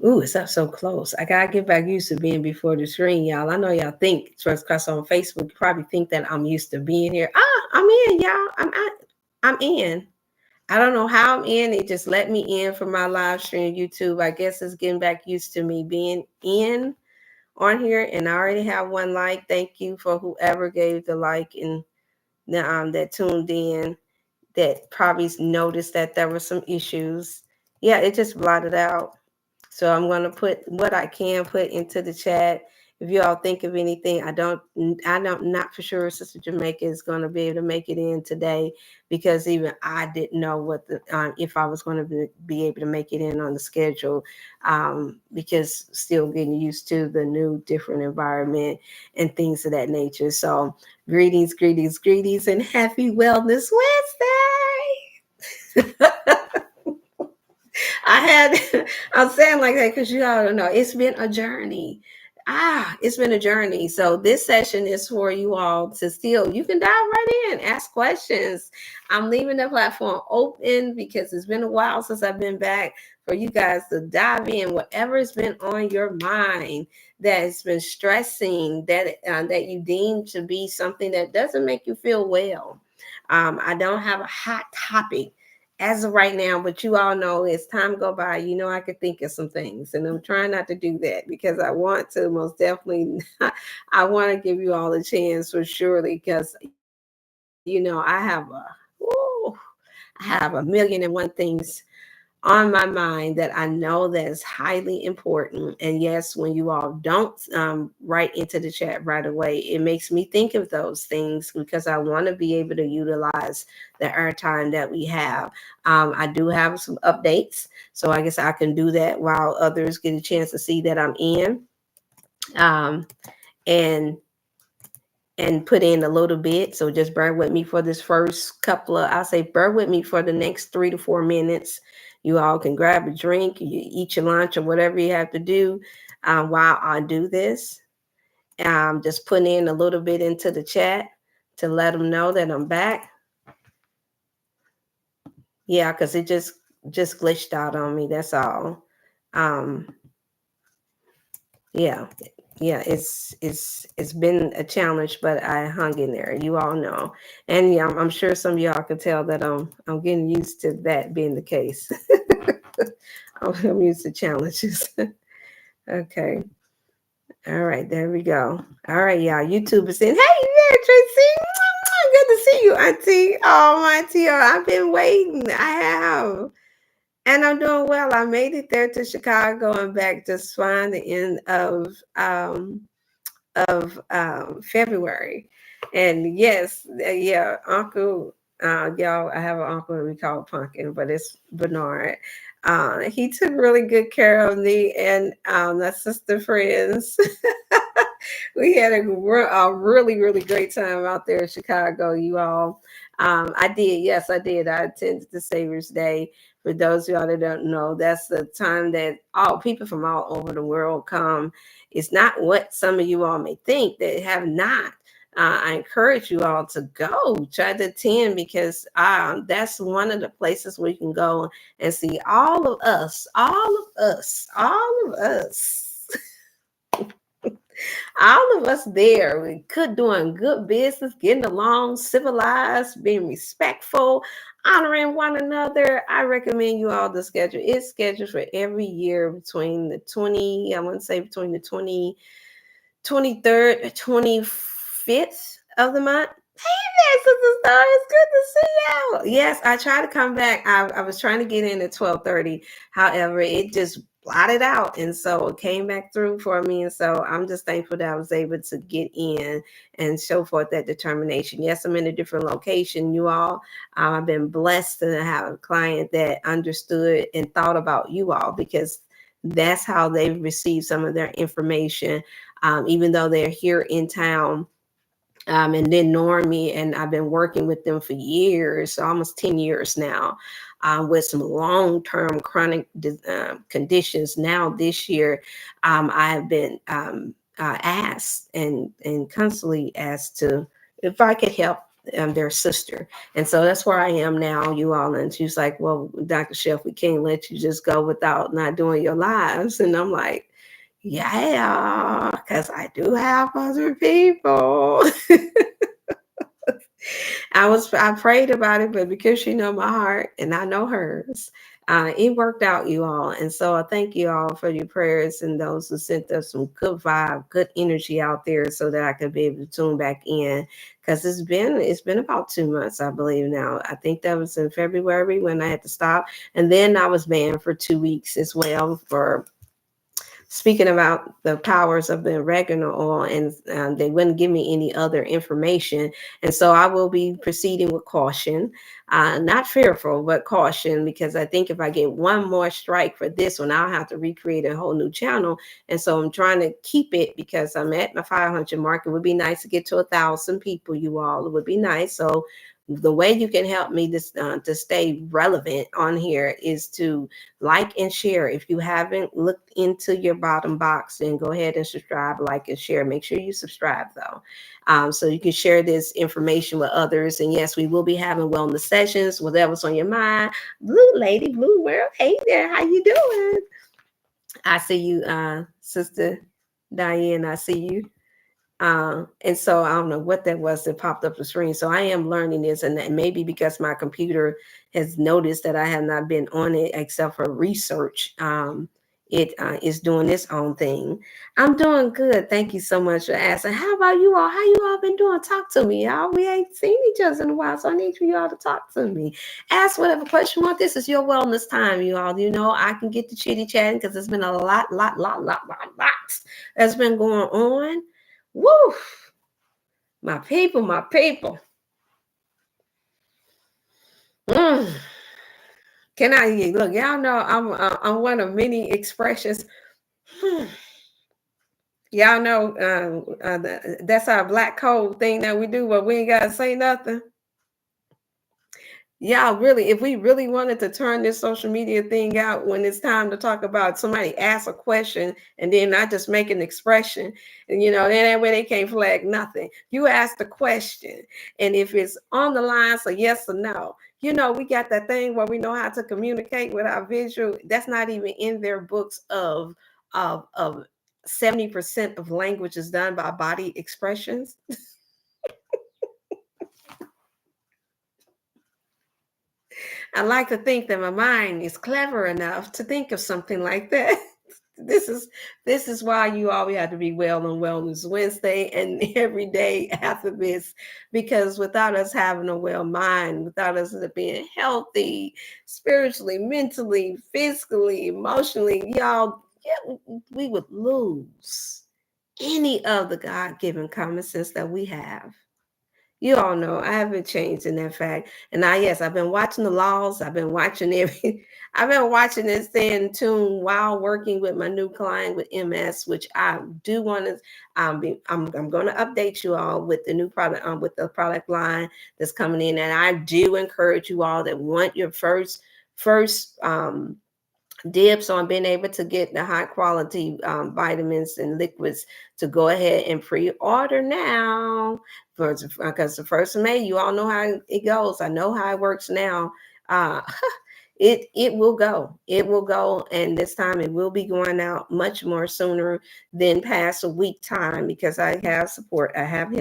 Ooh, it's up so close. I gotta get back used to being before the screen, y'all. I know y'all think Trust Cross on Facebook. You probably think that I'm used to being here. I'm in, y'all. I'm in. I don't know how I'm in. It just let me in from my live stream YouTube. I guess it's getting back used to me being in on here. And I already have one like. Thank you for whoever gave the like and that tuned in. That probably noticed that there were some issues. Yeah, it just blotted out. So I'm going to put what I can put into the chat. If you all think of anything, I'm not for sure Sister Jamaica is going to be able to make it in today, because even I didn't know what if I was going to be able to make it in on the schedule, because still getting used to the new different environment and things of that nature. So greetings, greetings, greetings, and happy Wellness Wednesday. I'm saying like that because you all don't know. It's been a journey. It's been a journey. So this session is for you all to still, you can dive right in, ask questions. I'm leaving the platform open because it's been a while since I've been back, for you guys to dive in, whatever has been on your mind that has been stressing, that you deem to be something that doesn't make you feel well. I don't have a hot topic as of right now, but you all know as time go by, I could think of some things, and I'm trying not to do that because I want to most definitely, I want to give you all a chance for surely, because, I have a million and one things on my mind that I know that is highly important. And yes, when you all don't write into the chat right away, it makes me think of those things because I want to be able to utilize the airtime that we have. I do have some updates, so I guess I can do that while others get a chance to see that I'm in. And put in a little bit. So just bear with me for this first I'll say bear with me for the next 3 to 4 minutes. You all can grab a drink, you eat your lunch or whatever you have to do while I do this. Just putting in a little bit into the chat to let them know that I'm back. Yeah, because it just glitched out on me. That's all. Yeah. It's been a challenge, but I hung in there. You all know, and yeah, I'm sure some of y'all can tell that I'm getting used to that being the case. I'm used to challenges. Okay, all right, there we go. All right, y'all. YouTube is saying, "Hey there, Tracy. Good to see you, Auntie. Oh, my Auntie, I've been waiting. I have." And I'm doing well. I made it there to Chicago and back just fine. The end of February. And yes, yeah, Uncle, y'all, I have an uncle that we call Pumpkin, but it's Bernard. He took really good care of me and my sister friends. We had a really, really great time out there in Chicago, you all. I did, yes, I did. I attended the Savior's Day. For those of y'all that don't know, that's the time that all people from all over the world come. It's not what some of you all may think that have not. I encourage you all to go, try to attend, because that's one of the places where you can go and see all of us, all of us there. We could doing good business, getting along, civilized, being respectful, honoring one another. I recommend you all to schedule. It's scheduled for every year between the 23rd or 25th of the month. Hey there, Sister Star. It's good to see you. Yes, I tried to come back. I was trying to get in at 12:30. However, it just blotted out. And so it came back through for me. And so I'm just thankful that I was able to get in and show forth that determination. Yes, I'm in a different location, you all. I've been blessed to have a client that understood and thought about you all, because that's how they received some of their information, even though they're here in town. And then knowing me, and I've been working with them for years, almost 10 years now, with some long-term chronic conditions. Now this year, I have been asked and constantly asked to if I could help their sister. And so that's where I am now, you all. And she's like, well, Dr. Chef, we can't let you just go without not doing your lives. And I'm like, yeah, because I do have other people. I prayed about it, but because she know my heart and I know hers, it worked out, you all. And so I thank you all for your prayers and those who sent us some good vibe, good energy out there, so that I could be able to tune back in. Because it's been about 2 months, I believe now. I think that was in February when I had to stop, and then I was banned for 2 weeks as well for speaking about the powers of the oregano oil, and they wouldn't give me any other information. And so I will be proceeding with caution, not fearful, but caution, because I think if I get one more strike for this one, I'll have to recreate a whole new channel. And so I'm trying to keep it because I'm at my 500 mark. It would be nice to get to 1,000 people, you all. It would be nice. So the way you can help me to stay relevant on here is to like and share. If you haven't looked into your bottom box, then go ahead and subscribe, like, and share. Make sure you subscribe though, so you can share this information with others. And yes, we will be having wellness sessions, whatever's on your mind. Blue lady, blue world, hey there, how you doing? I see you, Sister Diane. I see you. And so I don't know what that was that popped up the screen. So I am learning this, and that maybe because my computer has noticed that I have not been on it except for research. It is doing its own thing. I'm doing good. Thank you so much for asking. How about you all? How you all been doing? Talk to me, y'all. We ain't seen each other in a while, so I need for you all to talk to me. Ask whatever question you want. This is your wellness time, you all. You know, I can get to chitty chatting because there's been a lot that's been going on. Woo! My people, my people. Mm. Can I look? Y'all know I'm one of many expressions. Y'all know that's our black code thing that we do, but we ain't gotta say nothing. Yeah, really, if we really wanted to turn this social media thing out when it's time to talk about somebody ask a question and then not just make an expression, and then that way they can't flag nothing. You ask the question, and if it's on the line, so yes or no. We got that thing where we know how to communicate with our visual. That's not even in their books of 70% of language is done by body expressions. I like to think that my mind is clever enough to think of something like that. This is why you always have to be well on Wellness Wednesday and every day after this, because without us having a well mind, without us being healthy, spiritually, mentally, physically, emotionally, y'all, we would lose any of the God-given common sense that we have. You all know I haven't changed in that fact. And yes, I've been watching the laws. I've been watching I've been watching and staying in tune while working with my new client with MS, which I do want to. I'm going to update you all with the new product, with the product line that's coming in. And I do encourage you all that want your first dibs on being able to get the high quality vitamins and liquids to go ahead and pre-order now, because the 1st of May, you all know how it goes. I know how it works now. It will go, and this time it will be going out much more sooner than past a week time, because I have support, I have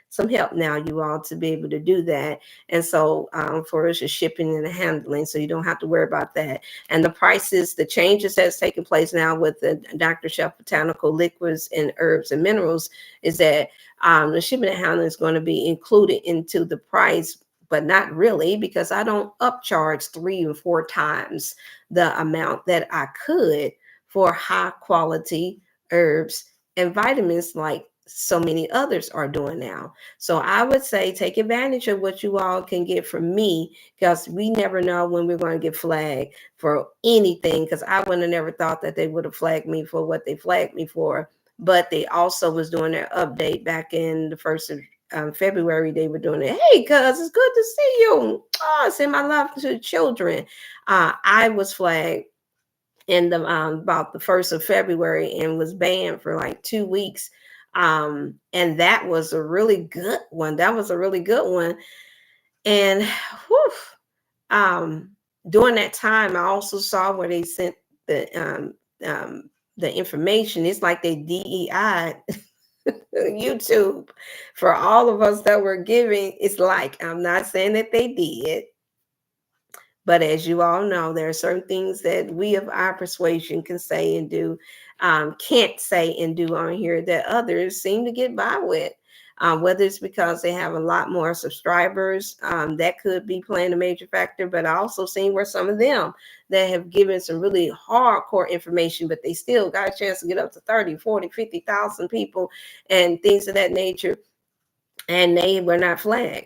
some help now, you all, to be able to do that. And so for us, is shipping and handling, so you don't have to worry about that. And the prices, the changes that's taking place now with the Dr. Chef Botanical Liquids and Herbs and Minerals, is that the shipping and handling is going to be included into the price, but not really, because I don't upcharge 3 or 4 times the amount that I could for high quality herbs and vitamins like so many others are doing now. So I would say take advantage of what you all can get from me, because we never know when we're going to get flagged for anything, because I would have never thought that they would have flagged me for what they flagged me for. But they also was doing their update back in the 1st of February. They were doing it. Hey, cuz, it's good to see you. Oh, send my love to the children. I was flagged in the about the 1st of February and was banned for like 2 weeks And that was a really good one. That was a really good one. And whew, um, during that time, I also saw where they sent um, the information. It's like they DEI YouTube for all of us that were giving. It's like, I'm not saying that they did, but as you all know, there are certain things that we of our persuasion can say and do, can't say and do on here that others seem to get by with. Whether it's because they have a lot more subscribers, that could be playing a major factor. But I also seen where some of them that have given some really hardcore information, but they still got a chance to get up to 30, 40, 50,000 people and things of that nature. And they were not flagged.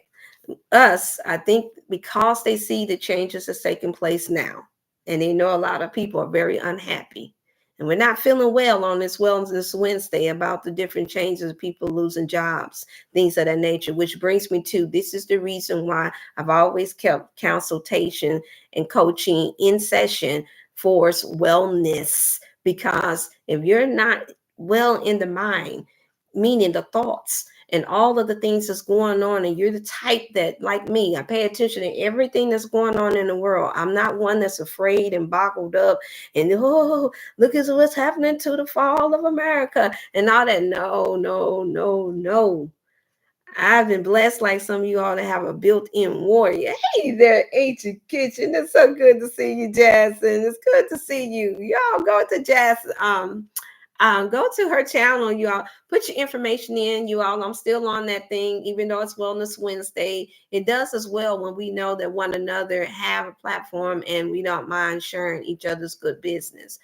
Us, I think because they see the changes that's taking place now, and they know a lot of people are very unhappy. And we're not feeling well on this Wellness Wednesday about the different changes of people losing jobs, things of that nature, which brings me to this is the reason why I've always kept consultation and coaching in session for wellness. Because if you're not well in the mind, meaning the thoughts, and all of the things that's going on, and you're the type that, like me, I pay attention to everything that's going on in the world. I'm not one that's afraid and boggled up and, oh, look at what's happening to the fall of America and all that. No, no, no, no. I've been blessed like some of you all to have a built-in warrior. Hey there, Ancient Kitchen. It's so good to see you, Jason. It's good to see you. Y'all go to Jazz. Go to her channel, you all. Put your information in, you all. I'm still on that thing, even though it's Wellness Wednesday. It does as well when we know that one another have a platform and we don't mind sharing each other's good business.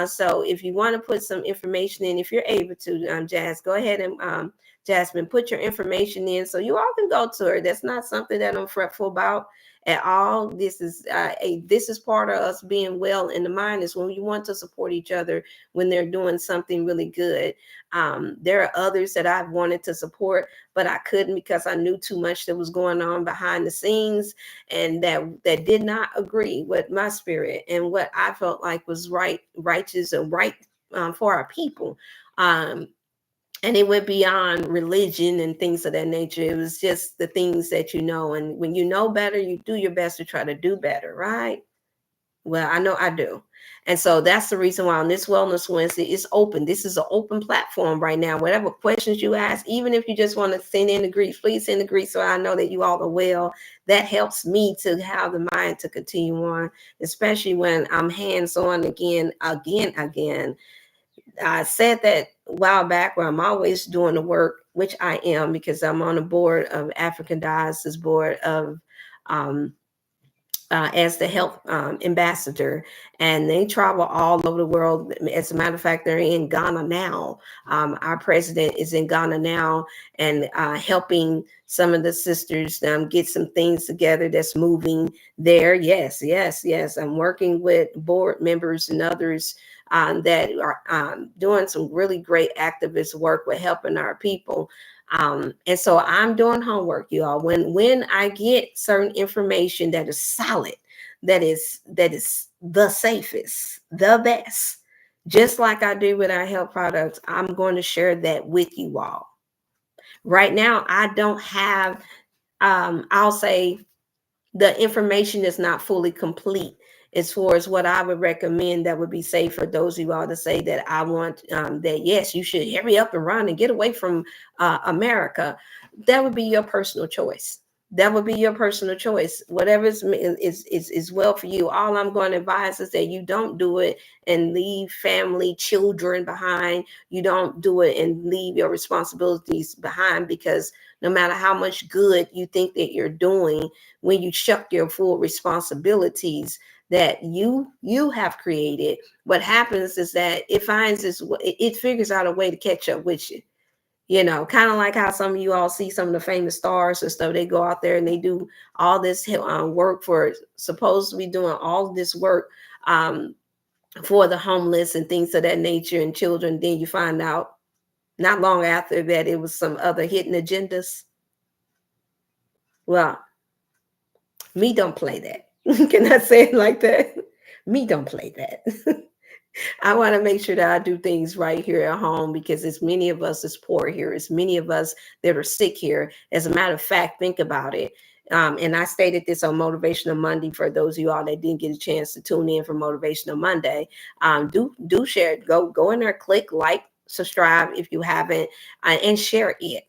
So if you want to put some information in, if you're able to, Jazz, go ahead and Jasmine, put your information in so you all can go to her. That's not something that I'm fretful about at all. This is part of us being well in the mind, is when you want to support each other when they're doing something really good. There are others that I've wanted to support, but I couldn't because I knew too much that was going on behind the scenes, and that did not agree with my spirit and what I felt like was right, righteous, and right for our people. And it went beyond religion and things of that nature. It was just the things that you know. And when you know better, you do your best to try to do better, right? Well, I know I do. And so that's the reason why on this Wellness Wednesday, it's open. This is an open platform right now. Whatever questions you ask, even if you just want to send in the grief, please send the grief so I know that you all are well. That helps me to have the mind to continue on, especially when I'm hands-on again. I said that a while back, where I'm always doing the work, which I am, because I'm on the board of African Diocese Board of as the health ambassador, and they travel all over the world. As a matter of fact, they're in Ghana now. Our president is in Ghana now, and helping some of the sisters get some things together that's moving there. Yes, yes, yes. I'm working with board members and others that are doing some really great activist work with helping our people. And so I'm doing homework, you all. When I get certain information that is solid, that is the safest, the best, just like I do with our health products, I'm going to share that with you all. Right now, I don't have, I'll say the information is not fully complete as far as what I would recommend that would be safe for those of you all to say that I want that, yes, you should hurry up and run and get away from America. That would be your personal choice. That would be your personal choice. Whatever is well for you. All I'm going to advise is that you don't do it and leave family, children behind. You don't do it and leave your responsibilities behind, because no matter how much good you think that you're doing, when you shuck your full responsibilities that you have created, what happens is that it figures out a way to catch up with you. You know, kind of like how some of you all see some of the famous stars and stuff. They go out there and they do all this work for, supposed to be doing all this work for the homeless and things of that nature and children. Then you find out not long after that it was some other hidden agendas. Well, me don't play that. Can I say it like that? Me don't play that. I want to make sure that I do things right here at home because as many of us is poor here, as many of us that are sick here. As a matter of fact, think about it. And I stated this on Motivational Monday for those of you all that didn't get a chance to tune in for Motivational Monday. Do share it. Go in there, click like, subscribe if you haven't, and share it.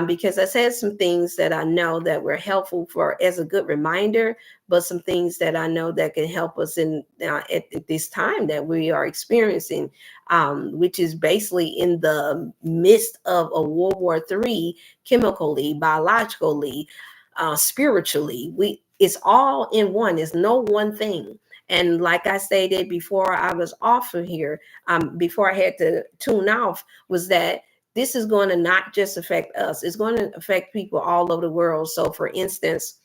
Because I said some things that I know that were helpful for as a good reminder, but some things that I know that can help us in at this time that we are experiencing, which is basically in the midst of a World War III, chemically, biologically, spiritually. It's all in one. It's no one thing. And like I stated before I was off of here, before I had to tune off, was that this is going to not just affect us, it's going to affect people all over the world. So for instance,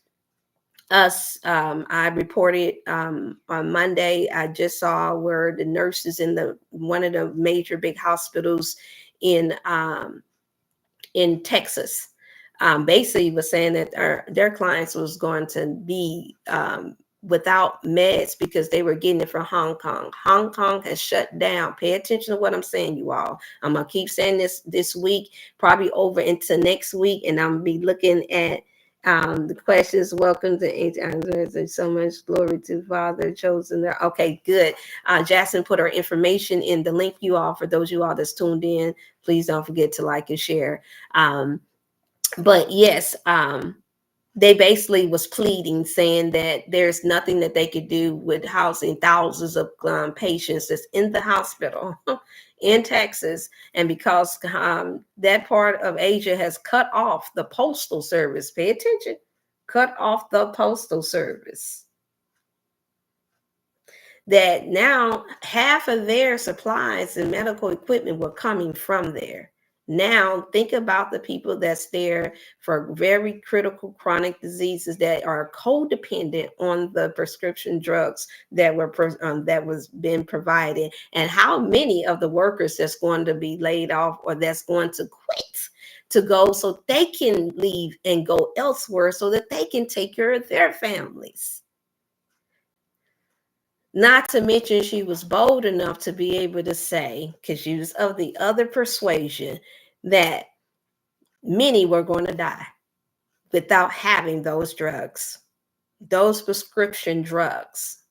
us, I reported on Monday, I just saw where the nurses in the one of the major big hospitals in Texas, basically was saying that their clients was going to be without meds because they were getting it from Hong Kong. Hong Kong has shut down. Pay attention to what I'm saying, you all. I'm gonna keep saying this week, probably over into next week, and I'm gonna be looking at the questions. Welcome to there's so much glory to Father chosen there. Okay, good. Jackson put her information in the link, you all. For those of you all that's tuned in, please don't forget to like and share. But yes, they basically was pleading, saying that there's nothing that they could do with housing thousands of patients that's in the hospital in Texas. And because that part of Asia has cut off the postal service, pay attention, cut off the postal service, that now half of their supplies and medical equipment were coming from there. Now think about the people that's there for very critical chronic diseases that are codependent on the prescription drugs that were that was being provided, and how many of the workers that's going to be laid off or that's going to quit to go so they can leave and go elsewhere so that they can take care of their families. Not to mention, she was bold enough to be able to say, because she was of the other persuasion, that many were going to die without having those drugs, those prescription drugs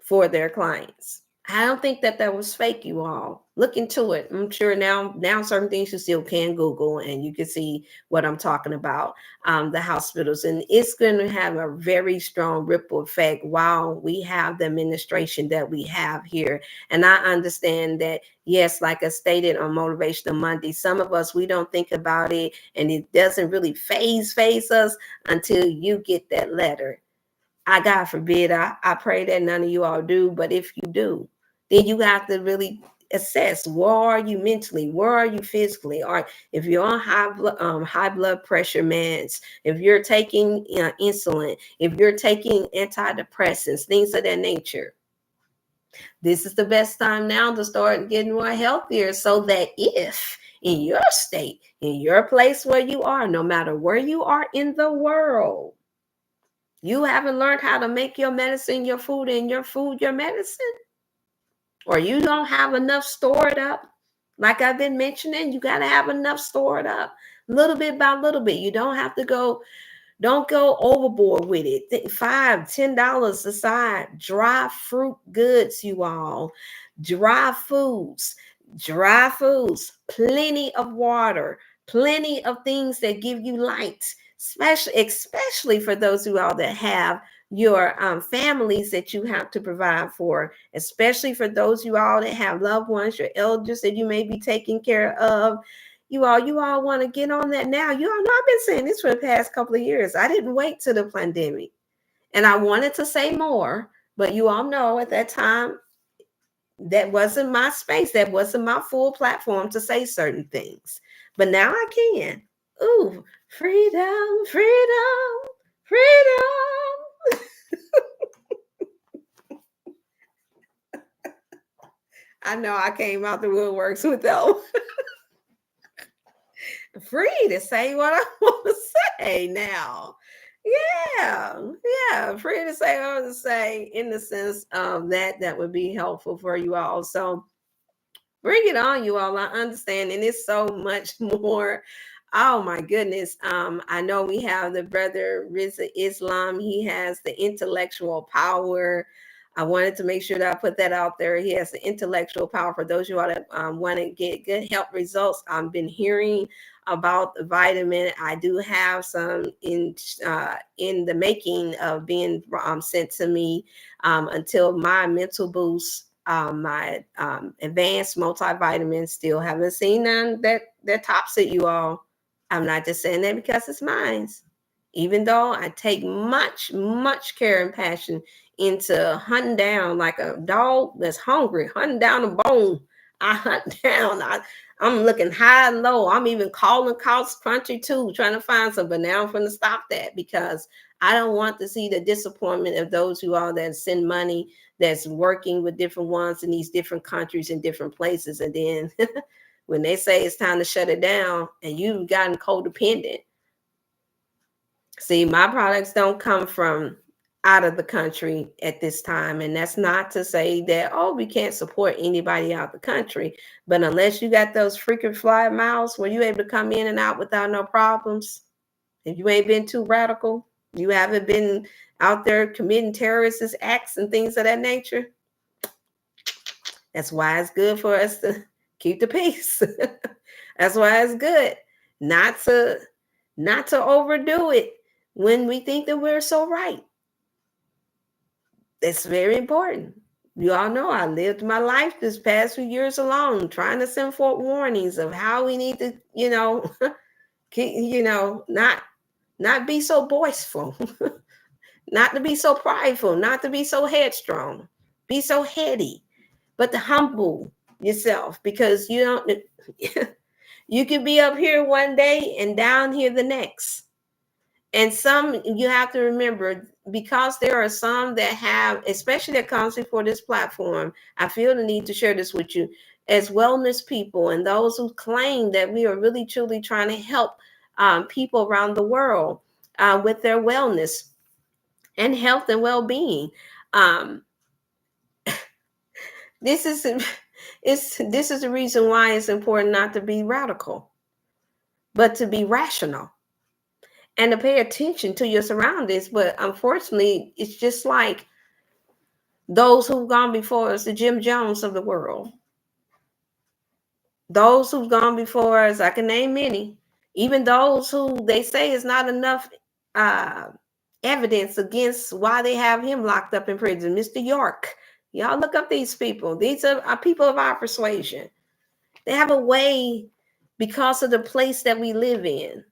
for their clients. I don't think that was fake, you all. Look into it. I'm sure now certain things you still can Google and you can see what I'm talking about, the hospitals. And it's going to have a very strong ripple effect while we have the administration that we have here. And I understand that, yes, like I stated on Motivational Monday, some of us, we don't think about it and it doesn't really phase us until you get that letter. God forbid, I pray that none of you all do, but if you do, then you have to really assess, where are you mentally, where are you physically, or if you're on high blood pressure meds, if you're taking insulin, if you're taking antidepressants, things of that nature. This is the best time now to start getting more healthier, so that if in your state, in your place where you are, no matter where you are in the world, you haven't learned how to make your medicine your food and your food your medicine, or you don't have enough stored up, like I've been mentioning, you got to have enough stored up little bit by little bit. You don't have to don't go overboard with it. $5-10 aside. Dry fruit goods, you all. Dry foods, plenty of water, plenty of things that give you light, especially for those who all that have your families that you have to provide for, especially for those you all that have loved ones, your elders that you may be taking care of. You all want to get on that now. You all know I've been saying this for the past couple of years. I didn't wait till the pandemic, and I wanted to say more, but you all know at that time that wasn't my space. That wasn't my full platform to say certain things. But now I can. Ooh, freedom, freedom, freedom. I know I came out the woodworks with that. Free to say what I want to say now. Yeah, free to say or to say in the sense of that would be helpful for you all. So bring it on, you all. I understand, and it's so much more. Oh my goodness. I know we have the brother Riza Islam. He has the intellectual power. I wanted to make sure that I put that out there. He has the intellectual power for those of you all that want to get good health results. I've been hearing about the vitamin. I do have some in the making of being sent to me until my mental boost, my advanced multivitamin. Still haven't seen none that tops it, you all. I'm not just saying that because it's mine. Even though I take much care and passion into hunting down like a dog that's hungry, hunting down a bone. I hunt down. I'm looking high and low. I'm even calling Couch Country too, trying to find some. But now I'm going to stop that because I don't want to see the disappointment of those who are that send money that's working with different ones in these different countries and different places. And then when they say it's time to shut it down and you've gotten codependent. See, my products don't come from out of the country at this time. And that's not to say that, oh, we can't support anybody out the country. But unless you got those freaking fly miles where you're able to come in and out without no problems, if you ain't been too radical, you haven't been out there committing terrorist acts and things of that nature, that's why it's good for us to keep the peace. That's why it's good not to overdo it when we think that we're so right. It's very important. You all know I lived my life this past few years alone, trying to send forth warnings of how we need to, not be so boastful, not to be so prideful, not to be so headstrong, be so heady, but to humble yourself because you don't. You could be up here one day and down here the next. And some you have to remember, because there are some that have, especially that comes before this platform, I feel the need to share this with you as wellness people and those who claim that we are really truly trying to help people around the world with their wellness and health and well-being. Um, this is this is the reason why it's important not to be radical, but to be rational and to pay attention to your surroundings. But unfortunately, it's just like those who've gone before us, the Jim Jones of the world. Those who've gone before us, I can name many, even those who they say is not enough uh, evidence against why they have him locked up in prison. Mr. York. Y'all look up these people. These are people of our persuasion. They have a way because of the place that we live in.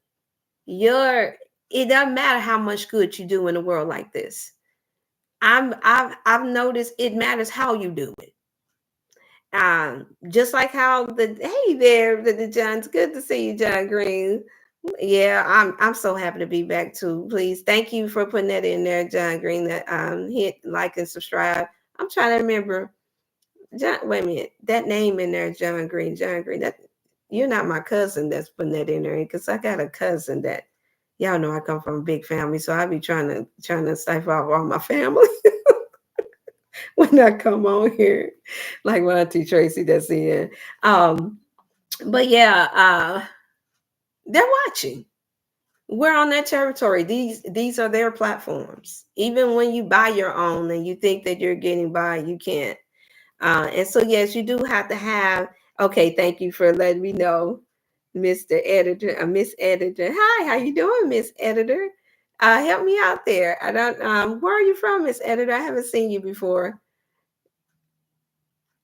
It doesn't matter how much good you do in a world like this. I've noticed it matters how you do it. Just like how hey there, the John's good to see you, John Green. Yeah, I'm so happy to be back too. Please, thank you for putting that in there, John Green. That hit like and subscribe. I'm trying to remember. John, wait a minute, that name in there, John Green. John Green. That you're not my cousin that's putting that in there because I got a cousin that y'all know I come from a big family, so I be trying to cipher out all my family when I come on here, like my auntie Tracy that's in. Um, but yeah, they're watching. We're on their territory. These are their platforms. Even when you buy your own and you think that you're getting by, you can't. And so yes, you do have to have. Okay, thank you for letting me know, Mr. Editor, Miss Editor. Hi, how you doing, Miss Editor? Help me out there. I don't. Where are you from, Miss Editor? I haven't seen you before.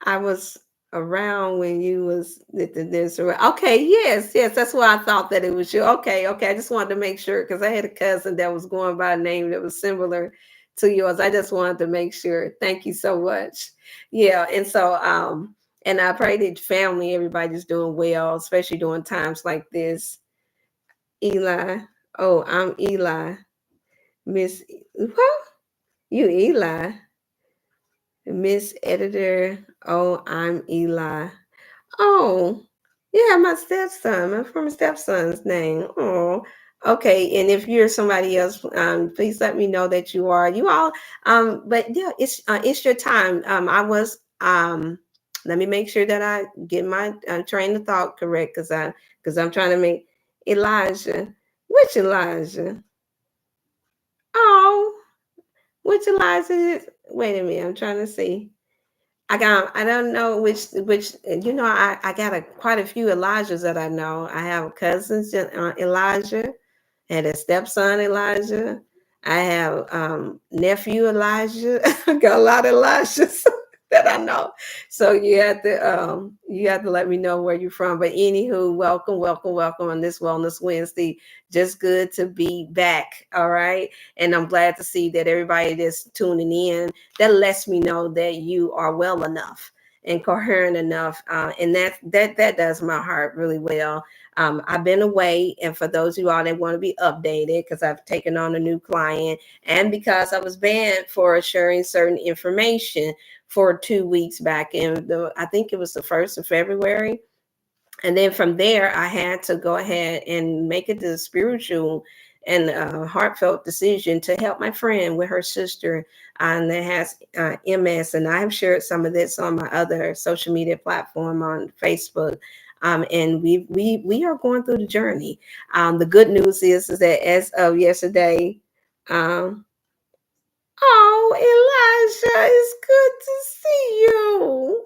I was around when you was this. Okay, yes, that's why I thought that it was you. Okay. I just wanted to make sure because I had a cousin that was going by a name that was similar to yours. I just wanted to make sure. Thank you so much. Yeah, and so and I pray that family, everybody's doing well, especially during times like this. Eli, oh, I'm Eli, Miss. What? You Eli, Miss Editor. Oh, I'm Eli. Oh, yeah, my stepson, my former stepson's name. Oh, Okay, and if you're somebody else, please let me know that you are. You all, but yeah, it's your time. I was let me make sure that I get my train of thought correct because I'm trying to make Elijah. Which Elijah? Oh, which Elijah is? Wait a minute, I'm trying to see. I don't know which I got quite a few Elijahs that I know. I have cousins Elijah, had a stepson Elijah. I have nephew Elijah. I got a lot of Elijahs that I know. So you have to let me know where you're from. But anywho, welcome, welcome, welcome on this Wellness Wednesday. Just good to be back. All right. And I'm glad to see that everybody that's tuning in, that lets me know that you are well enough and coherent enough. And that does my heart really well. I've been away, and for those of you all that want to be updated, because I've taken on a new client, and because I was banned for sharing certain information for 2 weeks back in I think it was the 1st of February. And then from there, I had to go ahead and make it the spiritual and heartfelt decision to help my friend with her sister that has MS. And I have shared some of this on my other social media platform on Facebook. And we are going through the journey. The good news is that as of yesterday, um, oh, Elijah, it's good to see you.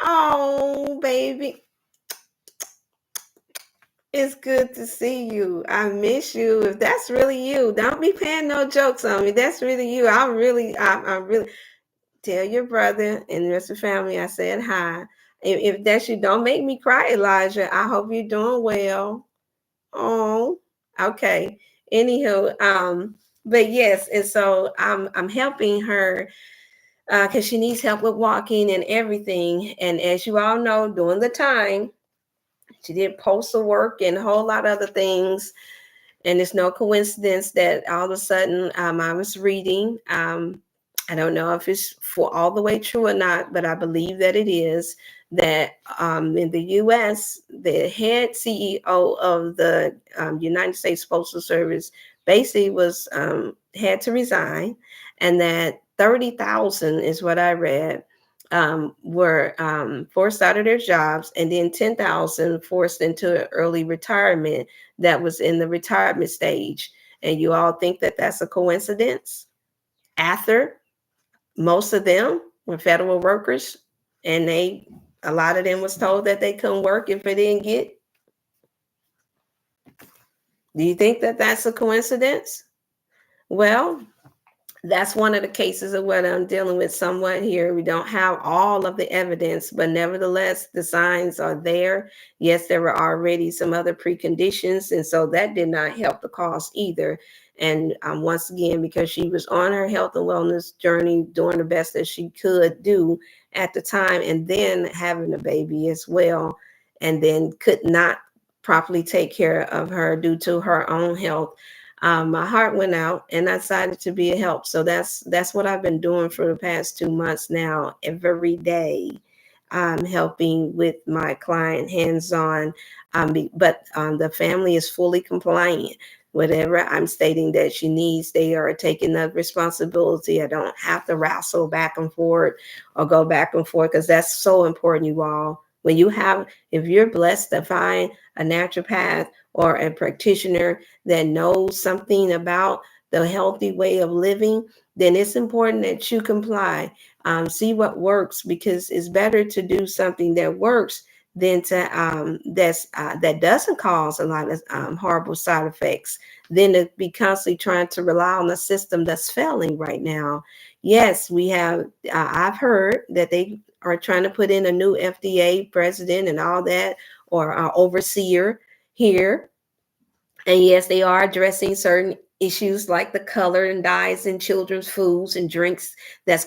Oh, baby. It's good to see you. I miss you. If that's really you, don't be paying no jokes on me. That's really you. I really tell your brother and the rest of the family I said hi. If that's you, don't make me cry, Elijah. I hope you're doing well. Oh, okay. Anywho, but yes, and so I'm helping her because she needs help with walking and everything. And as you all know, during the time she did postal work and a whole lot of other things. And it's no coincidence that all of a sudden I was reading. I don't know if it's for all the way true or not, but I believe that it is that in the U.S., the head CEO of the United States Postal Service basically was had to resign, and that 30,000 is what I read were forced out of their jobs, and then 10,000 forced into early retirement that was in the retirement stage. And you all think that that's a coincidence? After most of them were federal workers, and a lot of them was told that they couldn't work if they didn't get. Do you think that that's a coincidence? Well, that's one of the cases of what I'm dealing with somewhat here. We don't have all of the evidence, but nevertheless, the signs are there. Yes, there were already some other preconditions, and so that did not help the cause either. And once again, because she was on her health and wellness journey, doing the best that she could do at the time, and then having a baby as well, and then could not properly take care of her due to her own health. My heart went out, and I decided to be a help. So that's what I've been doing for the past 2 months now. Every day, I'm helping with my client hands-on. But the family is fully compliant. Whatever I'm stating that she needs, they are taking the responsibility. I don't have to wrestle back and forth or go back and forth, because that's so important, you all. If you're blessed to find a naturopath or a practitioner that knows something about the healthy way of living, then it's important that you comply. See what works, because it's better to do something that works than that doesn't cause a lot of horrible side effects, than to be constantly trying to rely on a system that's failing right now. Yes, we have. I've heard that they are trying to put in a new FDA president and all that, or overseer here. And yes, they are addressing certain issues like the color and dyes in children's foods and drinks that's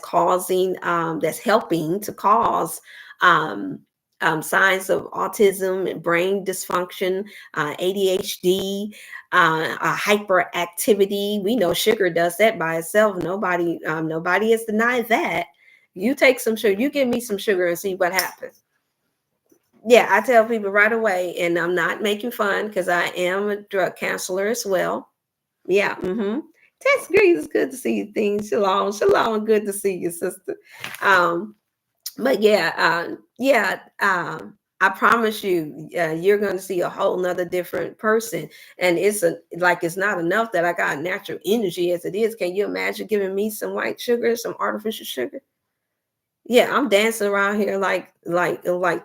helping to cause um, signs of autism and brain dysfunction, ADHD, hyperactivity. We know sugar does that by itself. Nobody has denied that. You take some sugar, you give me some sugar and see what happens. Yeah, I tell people right away, and I'm not making fun because I am a drug counselor as well. Yeah. Tex Green, it's good to see you. Things shalom, shalom. Good to see you, sister. Um, but yeah, I promise you, you're going to see a whole nother different person. And it's not enough that I got natural energy as it is. Can you imagine giving me some white sugar, some artificial sugar? Yeah, I'm dancing around here like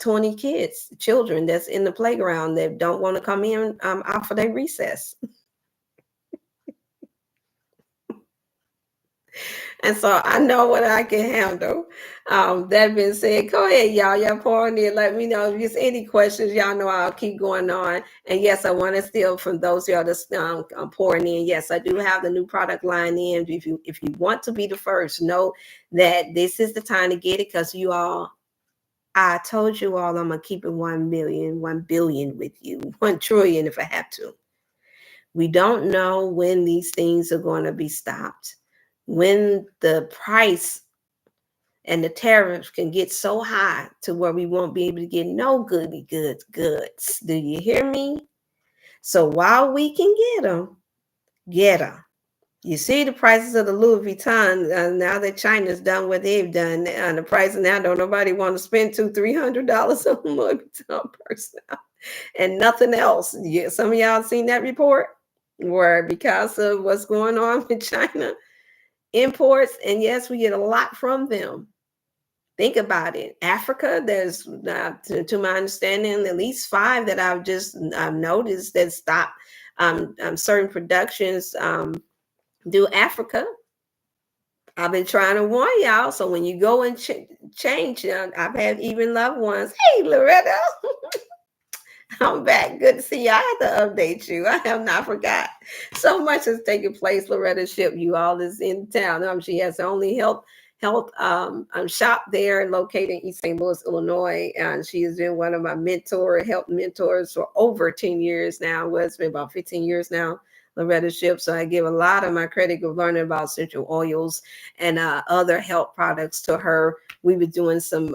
20 kids, children that's in the playground that don't want to come in after their recess. And so I know what I can handle. That being said, go ahead, y'all. Y'all pour in. Let me know if there's any questions. Y'all know I'll keep going on. And yes, I want to steal from those y'all that's pouring in. Yes, I do have the new product line in. If you want to be the first, know that this is the time to get it because you all. I told you all I'm gonna keep it 1 million, 1 billion with you, 1 trillion if I have to. We don't know when these things are going to be stopped, when the price and the tariffs can get so high to where we won't be able to get no goods. Do you hear me? So while we can get them. You see the prices of the Louis Vuitton now that China's done what they've done, and the price now don't nobody want to spend $200-300 on a Louis Vuitton purse now, and nothing else. Yeah, some of y'all seen that report where because of what's going on with China imports, and yes, we get a lot from them. Think about it. Africa, there's to my understanding, at least 5 that I've noticed that stopped certain productions do Africa. I've been trying to warn y'all. So when you go and change, I've had even loved ones. Hey, Loretta, I'm back. Good to see you. I had to update you. I have not forgot. So much has taken place. Loretta Ship, you all is in town. She has the only health shop there located in East St. Louis, Illinois. And she has been one of my health mentors for over 10 years now. Well, it's been about 15 years now. Loretta Ship. So I give a lot of my credit of learning about essential oils and other health products to her. We were doing some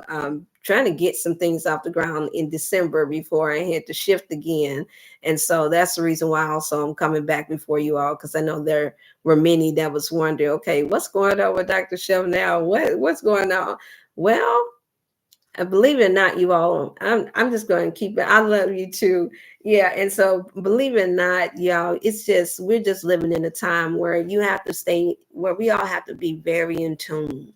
trying to get some things off the ground in December before I had to shift again. And so that's the reason why also I'm coming back before you all, because I know there were many that was wondering, okay, what's going on with Dr. Shep now? What's going on? Well, believe it or not, you all, I'm just going to keep it. I love you too. Yeah. And so believe it or not, y'all, we're just living in a time where where we all have to be very in tune.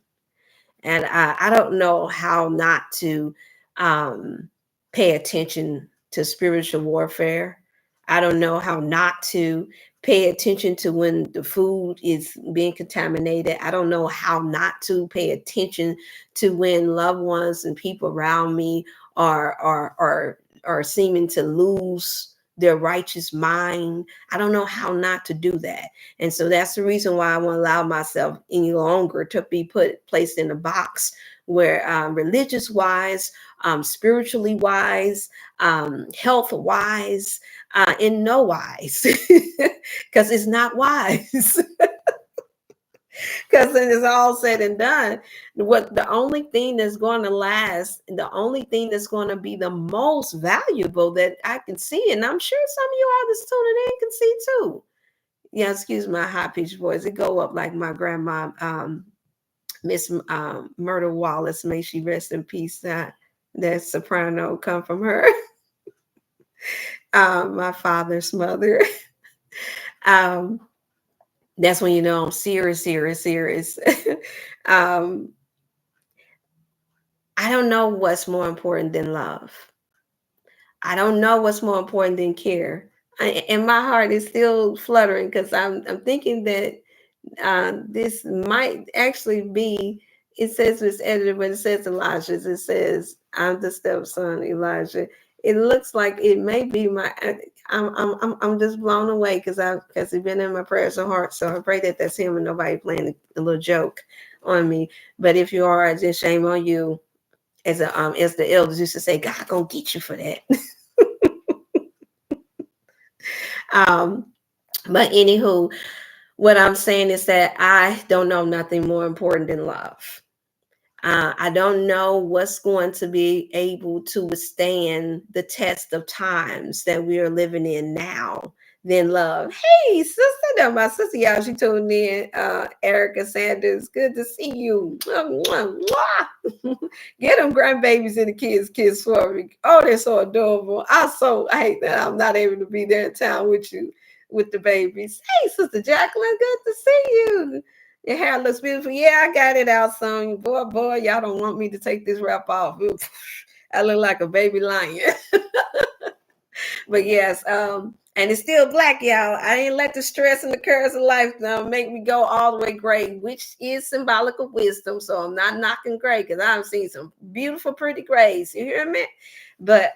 And I don't know how not to pay attention to spiritual warfare. I don't know how not to pay attention to when the food is being contaminated. I don't know how not to pay attention to when loved ones and people around me are seeming to lose their righteous mind. I don't know how not to do that. And so that's the reason why I won't allow myself any longer to be placed in a box where religious wise, spiritually wise, health wise, in no wise, because it's not wise. Because when it's all said and done, the only thing that's going to last, the only thing that's going to be the most valuable that I can see, and I'm sure some of you all that's tuning in can see too. Yeah, excuse my high pitched voice. It go up like my grandma, Miss Myrtle Wallace. May she rest in peace. That soprano come from her. My father's mother. That's when you know I'm serious. I don't know what's more important than love. I don't know what's more important than care. And my heart is still fluttering because I'm thinking that this might actually be. It says it's edited, but it says Elijah. It says I'm the stepson Elijah. It looks like it may be my. I'm just blown away because it's been in my prayers and heart. So I pray that that's him and nobody playing a little joke on me. But if you are, just shame on you. As the elders used to say, God gonna get you for that. But anywho, what I'm saying is that I don't know nothing more important than love. I don't know what's going to be able to withstand the test of times that we are living in now. Then love. Hey, sister, that my sister, y'all, she tuned in. Erica Sanders, good to see you. Mwah, mwah, mwah. Get them grandbabies and the kids for me. Oh, they're so adorable. I hate that I'm not able to be there in town with you, with the babies. Hey, Sister Jacqueline, good to see you. Your hair looks beautiful. Yeah, I got it out son. Boy, y'all don't want me to take this wrap off. I look like a baby lion. But yes, and it's still black, y'all. I didn't let the stress and the curse of life make me go all the way gray, which is symbolic of wisdom. So I'm not knocking gray because I've seen some beautiful, pretty grays. You hear me? But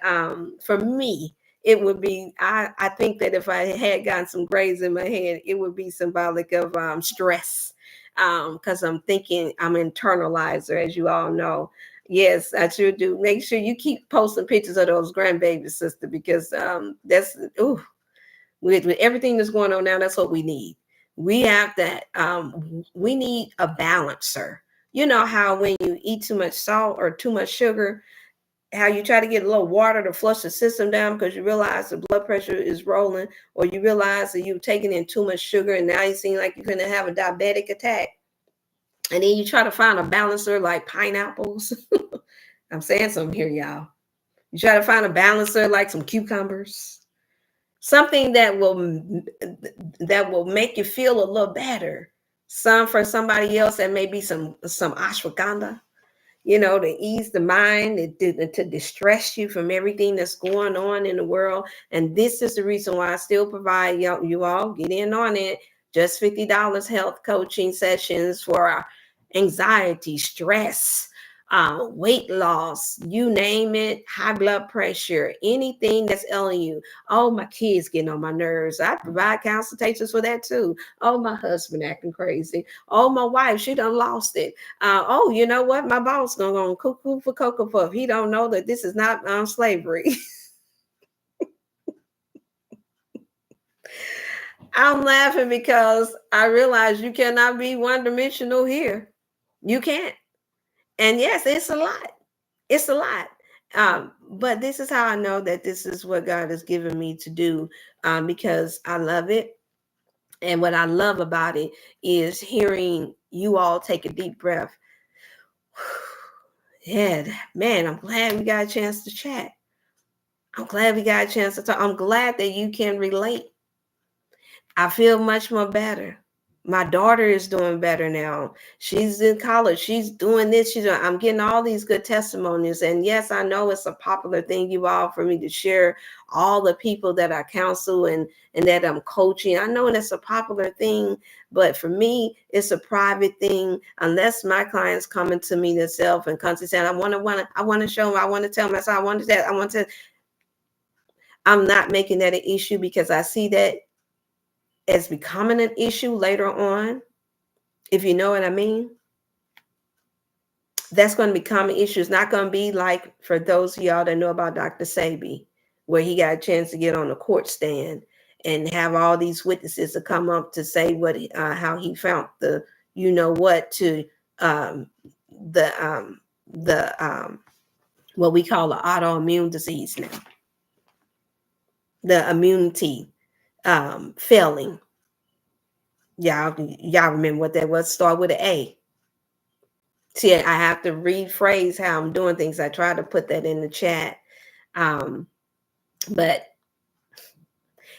for me, it would be, I think that if I had gotten some grays in my head, it would be symbolic of stress. Because I'm thinking I'm an internalizer, as you all know. Yes, I sure do. Make sure you keep posting pictures of those grandbabies, sister, because that's with everything that's going on now, that's what we need. We have that. We need a balancer. You know how when you eat too much salt or too much sugar, how you try to get a little water to flush the system down because you realize the blood pressure is rolling, or you realize that you've taken in too much sugar and now you seem like you're going to have a diabetic attack. And then you try to find a balancer like pineapples. I'm saying something here, y'all. You try to find a balancer like some cucumbers, something that will make you feel a little better. Some for somebody else that may be some ashwagandha, to ease the mind, to distress you from everything that's going on in the world. And this is the reason why I still provide you all get in on it. Just $50 health coaching sessions for our anxiety, stress, weight loss, you name it, high blood pressure, anything that's ailing you. Oh, my kids getting on my nerves. I provide consultations for that too. Oh, my husband acting crazy. Oh, my wife, she done lost it. Oh, you know what? My boss gonna go cuckoo for Cocoa Puff. He don't know that this is not slavery. I'm laughing because I realize you cannot be one-dimensional here. You can't. And yes, it's a lot. It's a lot. But this is how I know that this is what God has given me to do, because I love it. And what I love about it is hearing you all take a deep breath. Yeah, man, I'm glad we got a chance to chat. I'm glad we got a chance to talk. I'm glad that you can relate. I feel much more better. My daughter is doing better now. She's in college. She's doing this. I'm getting all these good testimonies. And yes, I know it's a popular thing, you all, for me to share all the people that I counsel and that I'm coaching. I know that's a popular thing, but for me, it's a private thing. Unless my clients coming to me themselves and constantly saying, I want to show them, I want to tell them, I want to. I'm not making that an issue because I see that as becoming an issue later on, if you know what I mean. That's going to become an issue. It's not going to be like for those of y'all that know about Dr. Sebi, where he got a chance to get on the court stand and have all these witnesses to come up to say how he found the to what we call the autoimmune disease now, the immunity failing. Y'all remember what that was? Start with an A. See, I have to rephrase how I'm doing things. I try to put that in the chat. But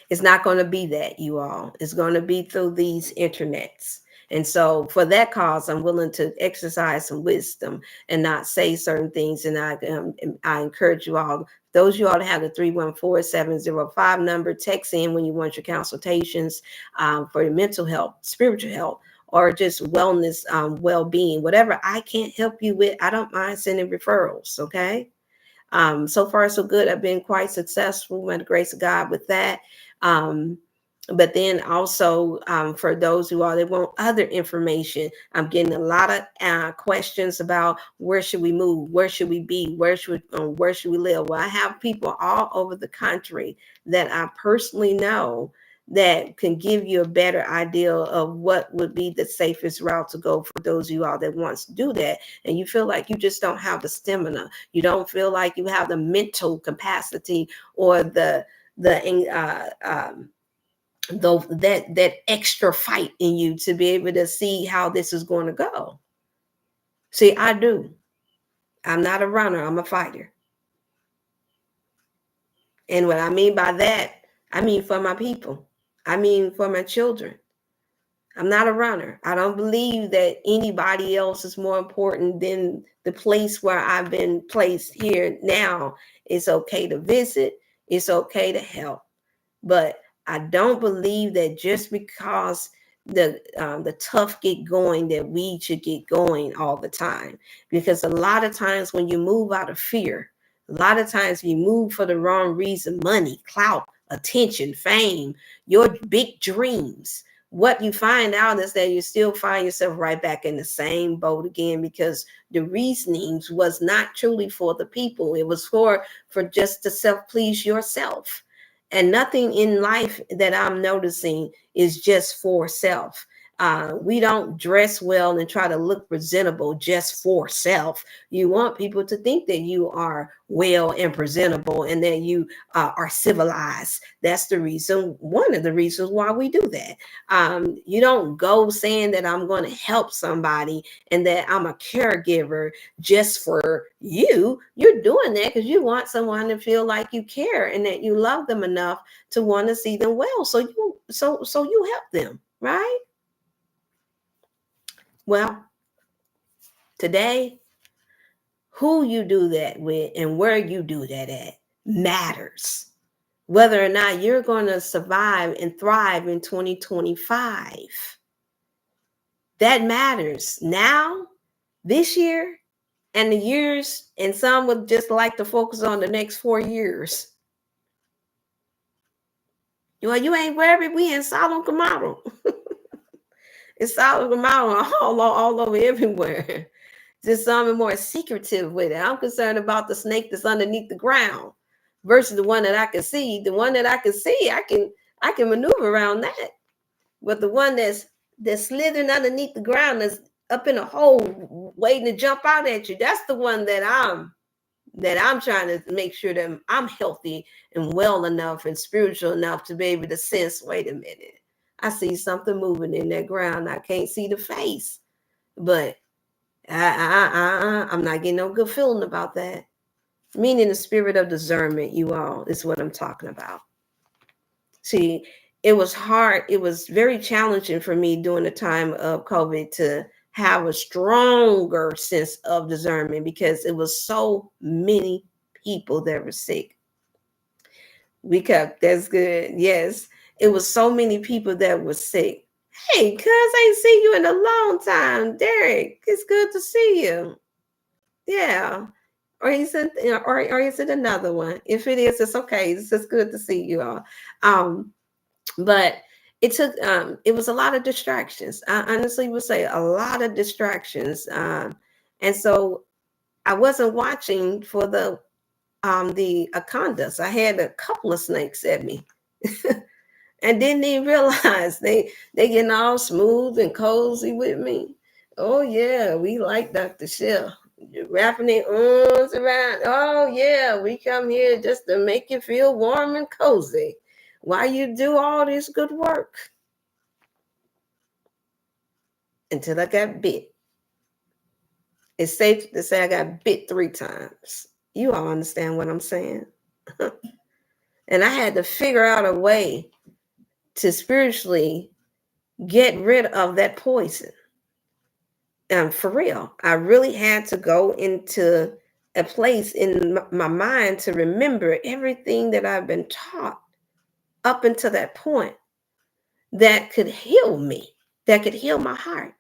it's not going to be that, you all. It's going to be through these internets. And so for that cause, I'm willing to exercise some wisdom and not say certain things. And I encourage you all, those you all that have the 314-705 number, text in when you want your consultations for your mental health, spiritual health, or just wellness, well-being, whatever I can't help you with, I don't mind sending referrals, okay? So far, so good. I've been quite successful by the grace of God with that. But then also for those who are, they want other information, I'm getting a lot of questions about where should we move? Where should we be? Where should we live? Well, I have people all over the country that I personally know that can give you a better idea of what would be the safest route to go for those of you all that wants to do that. And you feel like you just don't have the stamina. You don't feel like you have the mental capacity or the that extra fight in you to be able to see how this is going to go. See, I do. I'm not a runner, I'm a fighter. And what I mean by that, I mean for my people. I mean for my children. I'm not a runner. I don't believe that anybody else is more important than the place where I've been placed here now. It's okay to visit. It's okay to help. But I don't believe that just because the tough get going, that we should get going all the time. Because a lot of times when you move out of fear, a lot of times you move for the wrong reason: money, clout, attention, fame, your big dreams. What you find out is that you still find yourself right back in the same boat again, because the reasonings was not truly for the people. It was for just to self-please yourself. And nothing in life that I'm noticing is just for self. We don't dress well and try to look presentable just for self. You want people to think that you are well and presentable and that you are civilized. That's the reason, one of the reasons why we do that. You don't go saying that I'm going to help somebody and that I'm a caregiver just for you. You're doing that because you want someone to feel like you care and that you love them enough to want to see them well. So you help them, right? Well, today, who you do that with and where you do that at matters. Whether or not you're going to survive and thrive in 2025, that matters now, this year, and the years, and some would just like to focus on the next 4 years. Well, you ain't wherever we in Sodom Gomorrah. It's Sodom Gomorrah all over everywhere. Just some more secretive with it. I'm concerned about the snake that's underneath the ground versus the one that I can see. The one that I can see, I can maneuver around that. But the one that's slithering underneath the ground, that's up in a hole waiting to jump out at you, that's the one that I'm trying to make sure that I'm healthy and well enough and spiritual enough to be able to sense, wait a minute, I see something moving in that ground. I can't see the face, but I'm not getting no good feeling about that. Meaning the spirit of discernment, you all, is what I'm talking about. See, it was hard. It was very challenging for me during the time of COVID to have a stronger sense of discernment because it was so many people that were sick. That's good. Yes. It was so many people that were sick. Hey, cuz, I ain't seen you in a long time. Derek, it's good to see you. Yeah. Or is it another one? If it is, it's okay. It's just good to see you all. But it was a lot of distractions. I honestly would say a lot of distractions. And so I wasn't watching for the anacondas. I had a couple of snakes at me. And didn't even realize they getting all smooth and cozy with me. Oh yeah, we like Dr. Shell. Wrapping their arms around. Oh yeah, we come here just to make you feel warm and cozy while you do all this good work. Until I got bit. It's safe to say I got bit 3 times. You all understand what I'm saying? And I had to figure out a way to spiritually get rid of that poison. For real, I really had to go into a place in my mind to remember everything that I've been taught up until that point that could heal me, that could heal my heart.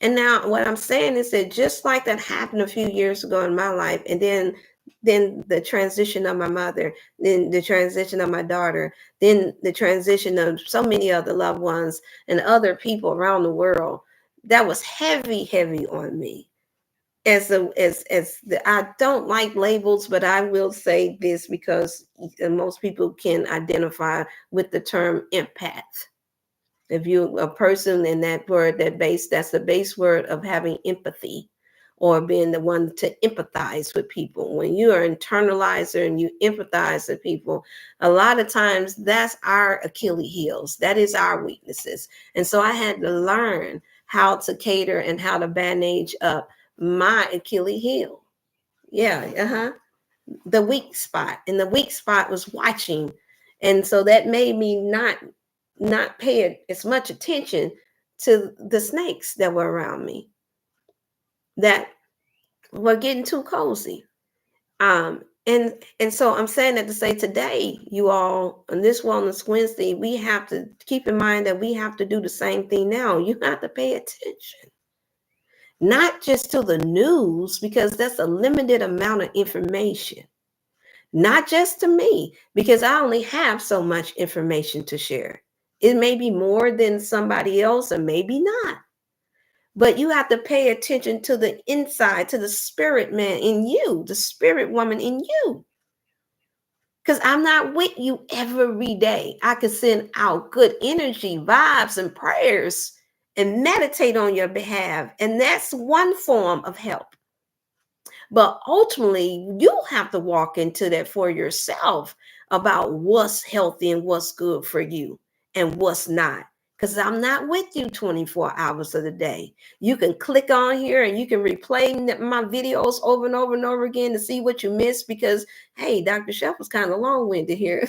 And now what I'm saying is that just like that happened a few years ago in my life, and then the transition of my mother, then the transition of my daughter, then the transition of so many other loved ones and other people around the world, that was heavy on me. I don't like labels, but I will say this because most people can identify with the term empath. If you a person in that word, that's the base word of having empathy or being the one to empathize with people. When you are internalizer and you empathize with people, a lot of times that's our Achilles heels. That is our weaknesses. And so I had to learn how to cater and how to bandage up my Achilles heel. Yeah, uh-huh. The weak spot. And the weak spot was watching. And so that made me not pay as much attention to the snakes that were around me that were getting too cozy. And so I'm saying that to say today, you all, on this Wellness Wednesday, we have to keep in mind that we have to do the same thing now. You have to pay attention, not just to the news, because that's a limited amount of information. Not just to me, because I only have so much information to share. It may be more than somebody else, or maybe not. But you have to pay attention to the inside, to the spirit man in you, the spirit woman in you. Because I'm not with you every day. I can send out good energy, vibes, and prayers and meditate on your behalf. And that's one form of help. But ultimately, you have to walk into that for yourself about what's healthy and what's good for you and what's not. Because I'm not with you 24 hours of the day. You can click on here and you can replay my videos over and over and over again to see what you missed because, hey, Dr. Chef was kind of long-winded here.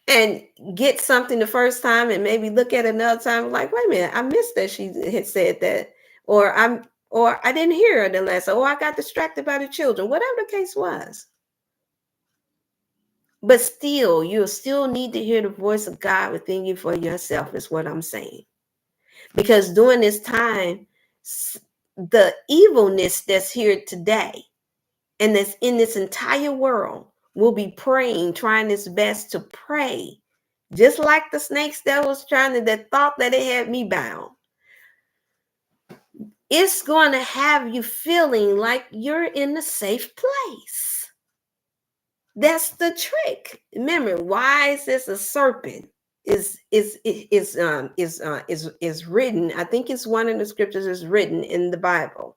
And get something the first time and maybe look at it another time like, wait a minute, I missed that she had said that. Or I didn't hear it unless, I got distracted by the children, whatever the case was. But still, you'll still need to hear the voice of God within you for yourself, is what I'm saying. Because during this time, the evilness that's here today and that's in this entire world will be praying, trying its best to pray. Just like the snakes that thought that it had me bound. It's going to have you feeling like you're in a safe place. That's the trick. Remember, wise as a serpent is written. I think it's one of the scriptures is written in the Bible.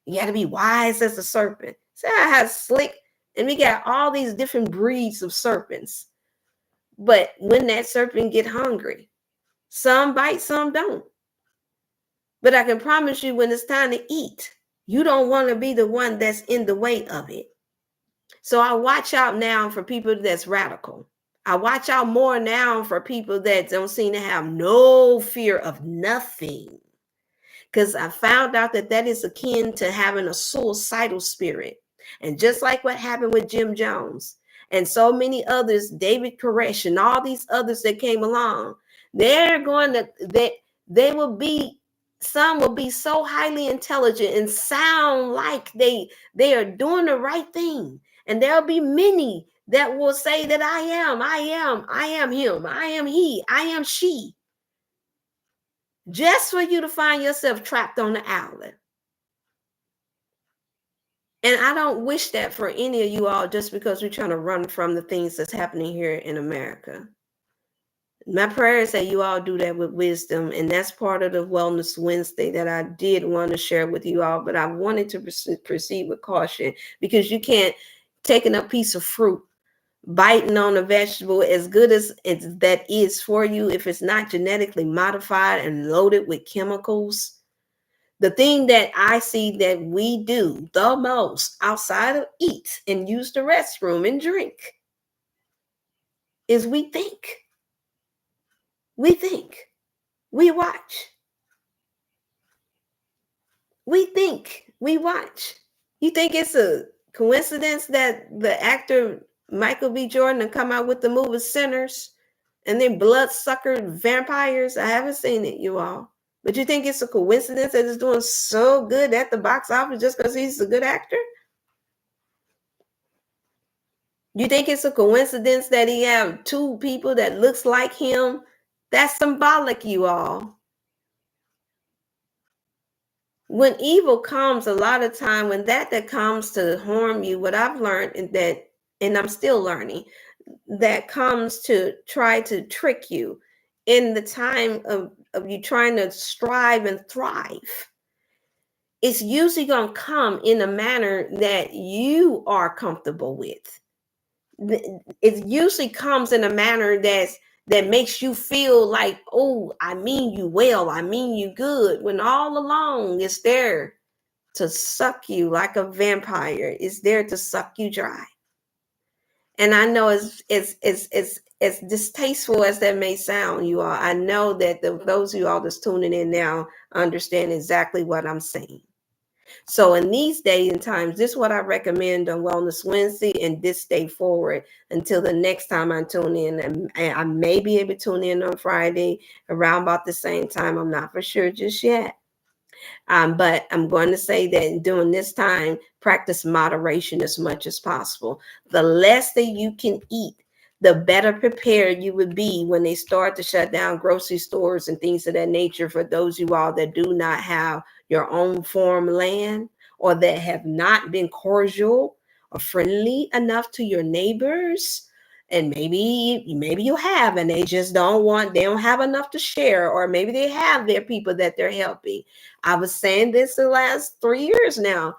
You got to be wise as a serpent. See how it has slick, and we got all these different breeds of serpents. But when that serpent get hungry, some bite, some don't. But I can promise you when it's time to eat, you don't want to be the one that's in the way of it. So I watch out now for people that's radical. I watch out more now for people that don't seem to have no fear of nothing. Because I found out that is akin to having a suicidal spirit. And just like what happened with Jim Jones and so many others, David Koresh and all these others that came along, they will be, some will be so highly intelligent and sound like they are doing the right thing. And there'll be many that will say that I am him, I am he, I am she. Just for you to find yourself trapped on the outlet. And I don't wish that for any of you all just because we're trying to run from the things that's happening here in America. My prayer is that you all do that with wisdom. And that's part of the Wellness Wednesday that I did want to share with you all. But I wanted to proceed with caution because you can't take a piece of fruit, biting on a vegetable, as good as that is for you, if it's not genetically modified and loaded with chemicals. The thing that I see that we do the most outside of eat and use the restroom and drink is we think. We think. We watch. We think. We watch. You think it's a coincidence that the actor Michael B. Jordan come out with the movie Sinners and then bloodsucker vampires? I haven't seen it, you all. But you think it's a coincidence that it's doing so good at the box office just because he's a good actor? You think it's a coincidence that he have two people that looks like him? That's symbolic, you all. when evil comes, a lot of time when that comes to harm you, what I've learned is that, and I'm still learning, that comes to try to trick you in the time of you trying to strive and thrive, it's usually going to come in a manner that you are comfortable with. It usually comes in a manner that makes you feel like, oh, I mean you well, I mean you good, when all along it's there to suck you like a vampire. It's there to suck you dry. And I know it's as distasteful as that may sound, you all. I know that those of you all that's tuning in now understand exactly what I'm saying. So in these days and times, this is what I recommend on Wellness Wednesday and this day forward until the next time I tune in. And I may be able to tune in on Friday around about the same time. I'm not for sure just yet. But I'm going to say that during this time, practice moderation as much as possible. The less that you can eat, the better prepared you would be when they start to shut down grocery stores and things of that nature. For those of you all that do not have your own farm land, or that have not been cordial or friendly enough to your neighbors, and maybe you have and they just they don't have enough to share, or maybe they have their people that they're helping. I was saying this the last 3 years now.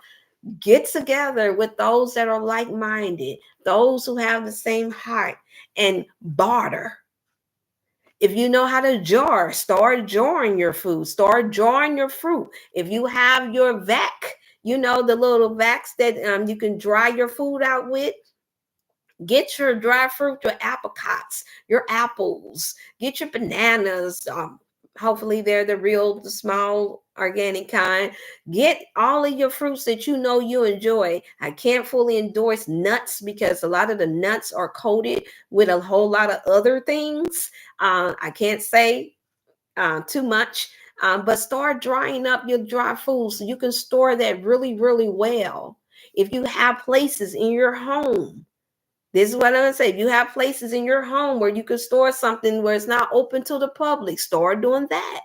Get together with those that are like-minded, those who have the same heart, and barter. If you know how to jar, start jarring your food, start jarring your fruit. If you have your vac, the little vacs that you can dry your food out with, get your dry fruit, your apricots, your apples, get your bananas. Hopefully they're the small organic kind. Get all of your fruits that you enjoy. I can't fully endorse nuts because a lot of the nuts are coated with a whole lot of other things. I can't say too much, but start drying up your dry food so you can store that really, really well. If you have places in your home, this is what I'm going to say. If you have places in your home where you can store something where it's not open to the public, start doing that.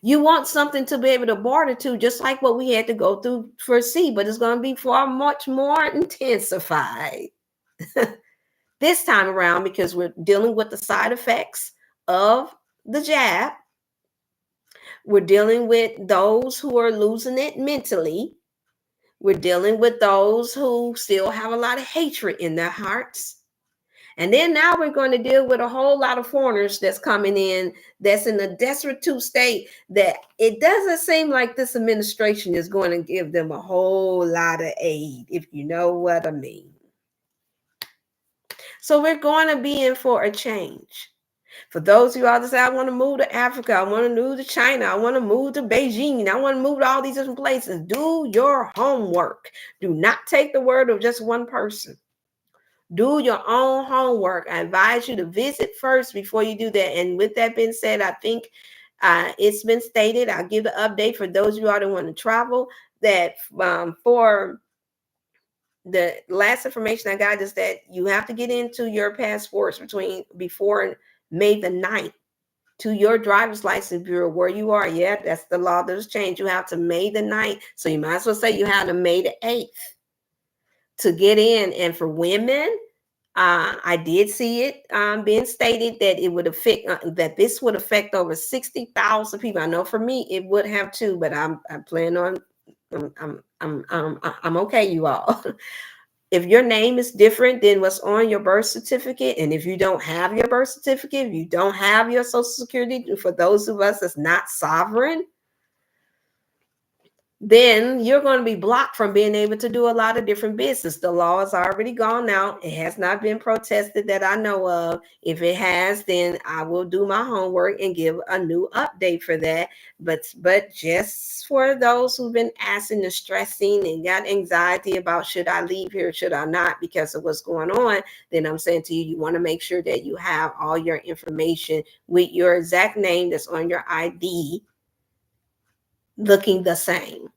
You want something to be able to barter to, just like what we had to go through for C, but it's going to be far much more intensified this time around because we're dealing with the side effects of the jab. We're dealing with those who are losing it mentally. We're dealing with those who still have a lot of hatred in their hearts. And then now we're going to deal with a whole lot of foreigners that's coming in, that's in a destitute state, that it doesn't seem like this administration is going to give them a whole lot of aid, if you know what I mean. So we're going to be in for a change. For those of you out that say, I want to move to Africa, I want to move to China, I want to move to Beijing, I want to move to all these different places, do your homework. Do not take the word of just one person. Do your own homework. I advise you to visit first before you do that. And with that being said, I think it's been stated, I'll give the update for those of you all that want to travel, that for the last information I got is that you have to get into your passports before May the 9th to your driver's license bureau where you are. Yeah, that's the law that's changed. You have to May the 9th. So you might as well say you have to May the 8th to get in. And for women, I did see it being stated that it would affect that this would affect over 60,000 people. I know for me it would have too, but I plan on. I'm okay, you all. If your name is different than what's on your birth certificate, and if you don't have your birth certificate, if you don't have your Social Security, for those of us that's not sovereign, then you're going to be blocked from being able to do a lot of different business. The law has already gone out. It has not been protested that I know of. If it has, then I will do my homework and give a new update for that. But just for those who've been asking and stressing and got anxiety about should I leave here, should I not, because of what's going on, then I'm saying to you, you want to make sure that you have all your information with your exact name that's on your ID looking the same.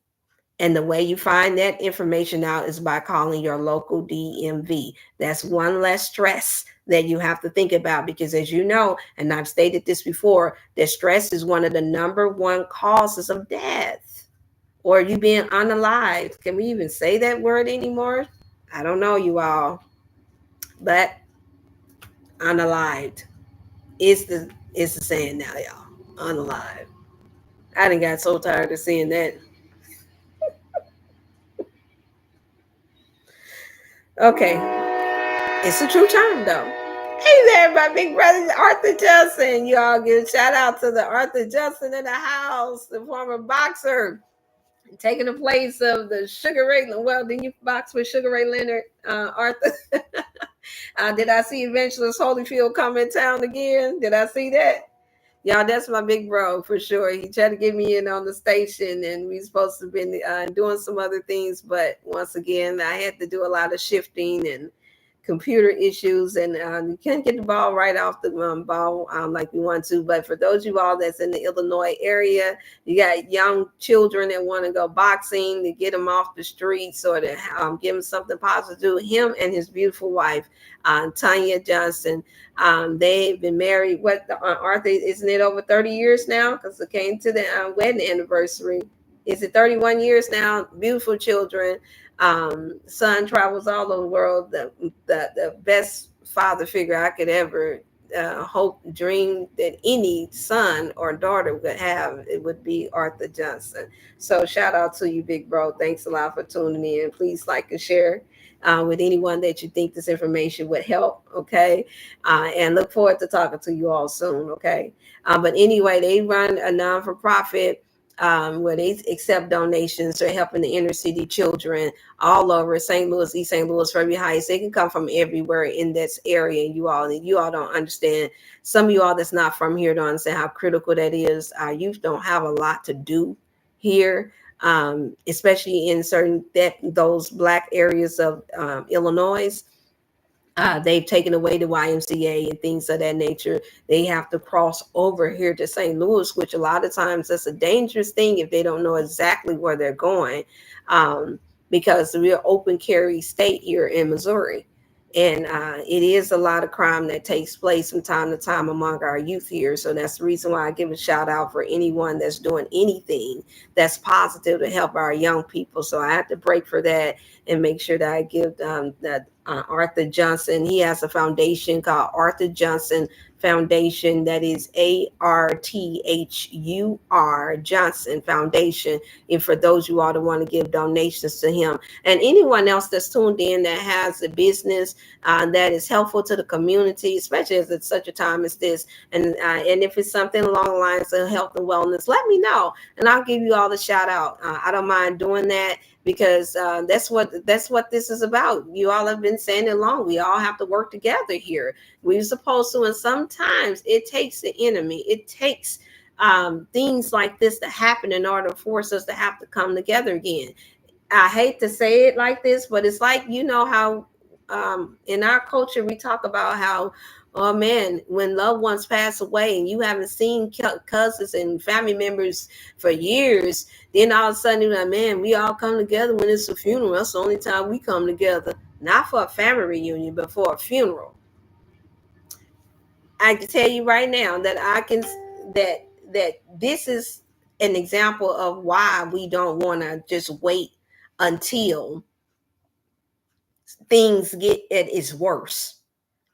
And the way you find that information out is by calling your local DMV. That's one less stress that you have to think about, because as you know, and I've stated this before, that stress is one of the number one causes of death. or you being unalived. Can we even say that word anymore? I don't know, you all, but unalived is the saying now, y'all. Unalive. I done got so tired of seeing that. Okay, it's a true term though. Hey there, my big brother Arthur Johnson. You all give a shout out to the Arthur Johnson in the house, the former boxer, taking the place of the Sugar Ray. Well, did you box with Sugar Ray Leonard, Arthur? Did I see Evangelist Holyfield come in town again? Did I see that? Y'all, that's my big bro for sure. He tried to get me in on the station, and we supposed to be doing some other things, but once again, I had to do a lot of shifting and computer issues, and you can't get the ball right off the ball like we want to. But for those of you all that's in the Illinois area, you got young children that want to go boxing, to get them off the streets or to give them something positive to do. Him and his beautiful wife, Tanya Johnson, they've been married. Arthur, isn't it over 30 years now? Because it came to the wedding anniversary. Is it 31 years now? Beautiful children. Son travels all over the world. The best father figure I could ever hope, dream that any son or daughter would have, it would be Arthur Johnson. So shout out to you, big bro. Thanks a lot for tuning in. Please like and share with anyone that you think this information would help. Okay. And look forward to talking to you all soon. Okay. But anyway, they run a non-for-profit where they accept donations. They're helping the inner city children all over St. Louis, East St. Louis, Fairview Heights. They can come from everywhere in this area. You all don't understand. Some of you all that's not from here don't understand how critical that is. Our youth don't have a lot to do here, especially in those Black areas of Illinois. They've taken away the YMCA and things of that nature. They have to cross over here to St. Louis, which a lot of times that's a dangerous thing if they don't know exactly where they're going, because we're open carry state here in Missouri. And it is a lot of crime that takes place from time to time among our youth here. So that's the reason why I give a shout out for anyone that's doing anything that's positive to help our young people. So I have to break for that and make sure that I give that Arthur Johnson. He has a foundation called Arthur Johnson Foundation. That is ARTHUR Johnson Foundation. And for those you all that want to give donations to him, and anyone else that's tuned in that has a business that is helpful to the community, especially as it's such a time as this, and if it's something along the lines of health and wellness, let me know, and I'll give you all the shout out. I don't mind doing that, because that's what this is about. You all have been saying it long. We all have to work together here. We're supposed to, and sometimes it takes the enemy. It takes things like this to happen in order to force us to have to come together again. I hate to say it like this, but it's like, you know how in our culture we talk about how, oh man, when loved ones pass away and you haven't seen cousins and family members for years, then all of a sudden you're like, man, we all come together when it's a funeral. That's the only time we come together, not for a family reunion, but for a funeral. I can tell you right now that that this is an example of why we don't want to just wait until things get at its worst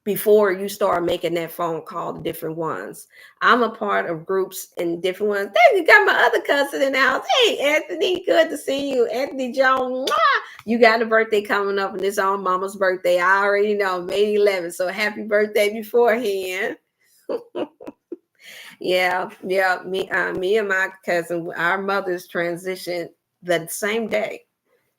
before you start making that phone call to different ones. I'm a part of groups and different ones. Hey, you got my other cousin in the house. Hey, Anthony, good to see you. Anthony Jones, you got a birthday coming up, and it's on Mama's birthday. I already know, May 11th. So happy birthday beforehand. Yeah. Me and my cousin, our mothers transitioned the same day.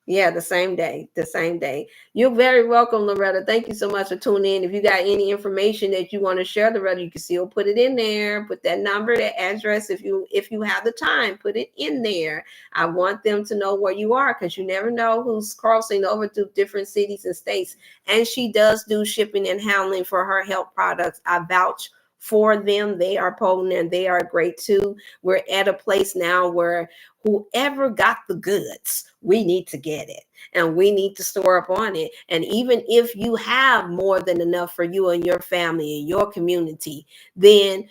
Yeah, the same day. You're very welcome, Loretta. Thank you so much for tuning in. If you got any information that you want to share, Loretta, you can still put it in there. Put that number, that address. If you have the time, put it in there. I want them to know where you are, because you never know who's crossing over to different cities and states. And she does do shipping and handling for her health products. I vouch for them. They are potent and they are great too. We're at a place now where whoever got the goods, we need to get it and we need to store up on it. And even if you have more than enough for you and your family and your community, then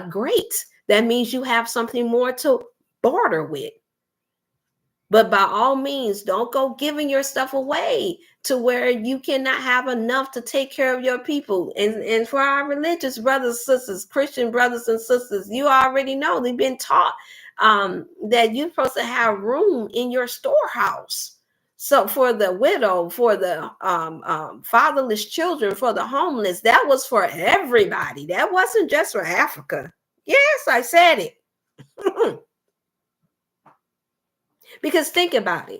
great. That means you have something more to barter with. But by all means, don't go giving your stuff away to where you cannot have enough to take care of your people. And for our religious brothers and sisters, Christian brothers and sisters, you already know they've been taught that you're supposed to have room in your storehouse. So for the widow, for the fatherless children, for the homeless, that was for everybody. That wasn't just for Africa. Yes, I said it. Because think about it.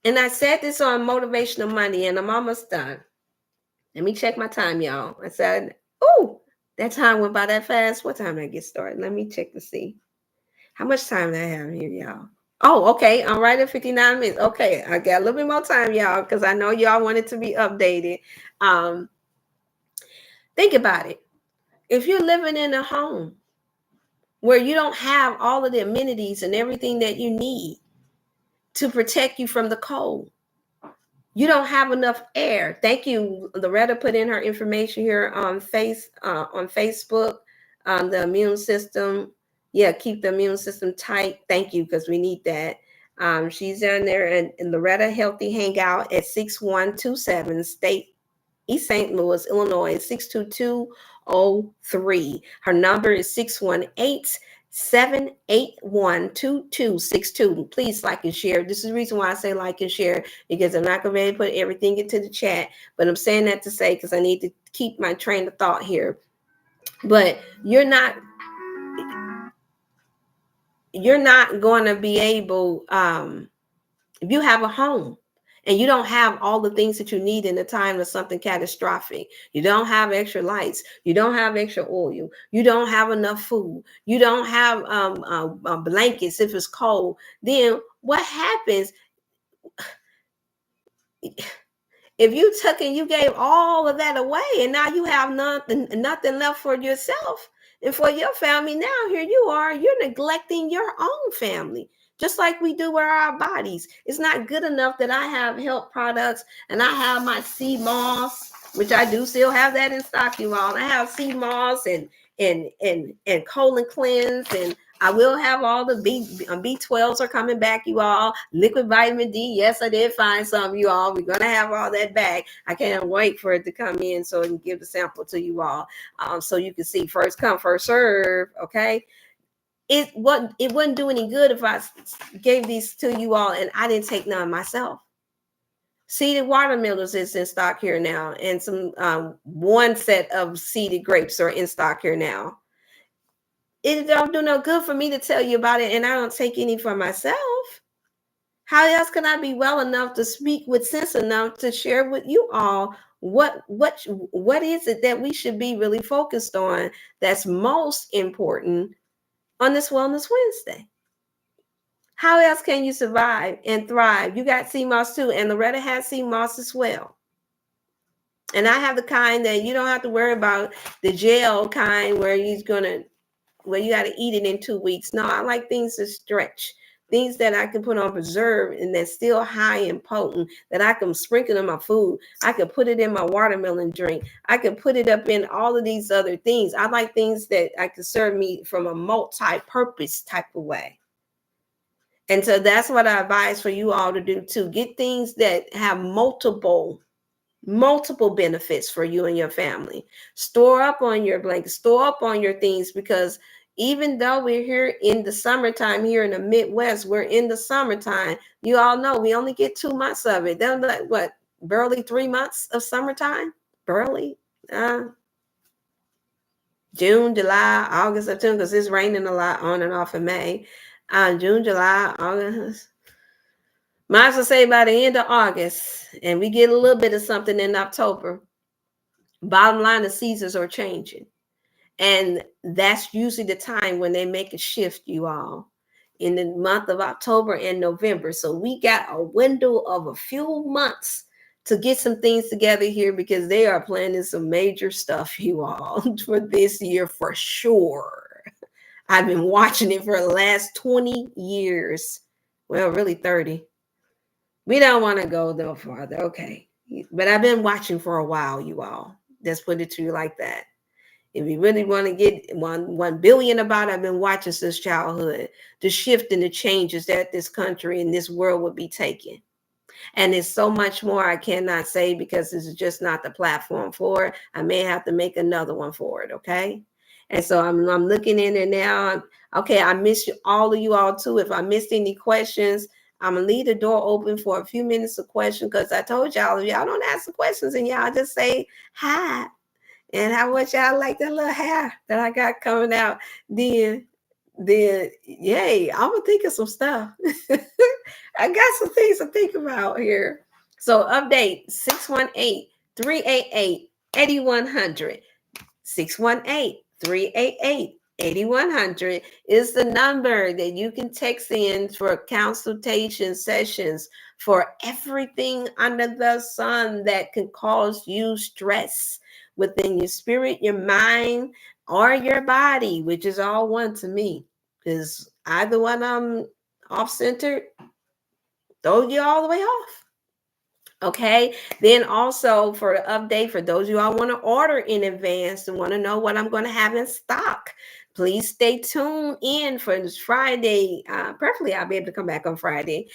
And I said this on Motivational Money, and I'm almost done. Let me check my time, y'all. I said, oh, that time went by that fast. What time did I get started? Let me check to see. How much time do I have here, y'all? Oh, okay. I'm right at 59 minutes. Okay. I got a little bit more time, y'all, because I know y'all want it to be updated. Think about it. If you're living in a home where you don't have all of the amenities and everything that you need to protect you from the cold, you don't have enough air. Thank you. Loretta put in her information here on Facebook. The immune system. Yeah, keep the immune system tight. Thank you, because we need that. She's down there in Loretta Healthy Hangout at 6127 State East St. Louis, Illinois, 62203. Her number is 618-781-2262. Please like and share. This is the reason why I say like and share, because I'm not going to put everything into the chat, but I'm saying that to say because I need to keep my train of thought here. But you're not going to be able, if you have a home and you don't have all the things that you need in the time of something catastrophic, you don't have extra lights, you don't have extra oil, you don't have enough food, you don't have blankets if it's cold, then what happens if you took and you gave all of that away and now you have nothing left for yourself and for your family? Now here you are, you're neglecting your own family. Just like we do with our bodies. It's not good enough that I have health products and I have my sea moss, which I do still have that in stock, you all. I have sea moss and colon cleanse, and I will have all the B12s are coming back, you all. Liquid vitamin D. Yes, I did find some, you all. We're going to have all that back. I can't wait for it to come in so I can give the sample to you all. So you can see first come, first serve. Okay. It wouldn't do any good if I gave these to you all and I didn't take none myself. Seeded watermelons is in stock here now, and some one set of seeded grapes are in stock here now. It don't do no good for me to tell you about it, and I don't take any for myself. How else can I be well enough to speak with sense enough to share with you all what is it that we should be really focused on that's most important on this Wellness Wednesday? How else can you survive and thrive? You got sea moss too, and Loretta has sea moss as well. And I have the kind that you don't have to worry about, the gel kind where you got to eat it in 2 weeks. No, I like things to stretch, things that I can put on preserve and that's still high and potent, that I can sprinkle in my food. I can put it in my watermelon drink. I can put it up in all of these other things. I like things that I can serve me from a multi-purpose type of way. And so that's what I advise for you all to do too. Get things that have multiple benefits for you and your family. Store up on your blankets, store up on your things, because even though we're here in the summertime, here in the Midwest, we're in the summertime. You all know we only get 2 months of it. Then like what, barely 3 months of summertime? Barely. June, July, August, September, because it's raining a lot on and off in May. June, July, August. Might as well say by the end of August, and we get a little bit of something in October. Bottom line, the seasons are changing. And that's usually the time when they make a shift, you all, in the month of October and November. So we got a window of a few months to get some things together here, because they are planning some major stuff, you all, for this year for sure. I've been watching it for the last 20 years. Well, really 30. We don't want to go no farther. Okay. But I've been watching for a while, you all. Let's put it to you like that. If you really want to get 1 billion about it, I've been watching since childhood, the shift and the changes that this country and this world would be taking. And there's so much more I cannot say because this is just not the platform for it. I may have to make another one for it. Okay. And so I'm looking in there now. Okay. I miss you, all of you all too. If I missed any questions, I'm gonna leave the door open for a few minutes of questions because I told y'all if y'all don't ask the questions and y'all just say hi and how much y'all like that little hair that I got coming out, then yay, I'm gonna think of some stuff. I got some things to think about here. So update 618-388-8100. 618-388-8100 is the number that you can text in for consultation sessions for everything under the sun that can cause you stress within your spirit, your mind, or your body, which is all one to me. Because either one I'm off-centered, throw you all the way off. Okay. Then also for the update, for those of you all want to order in advance and want to know what I'm going to have in stock, please stay tuned in for this Friday. Preferably, I'll be able to come back on Friday.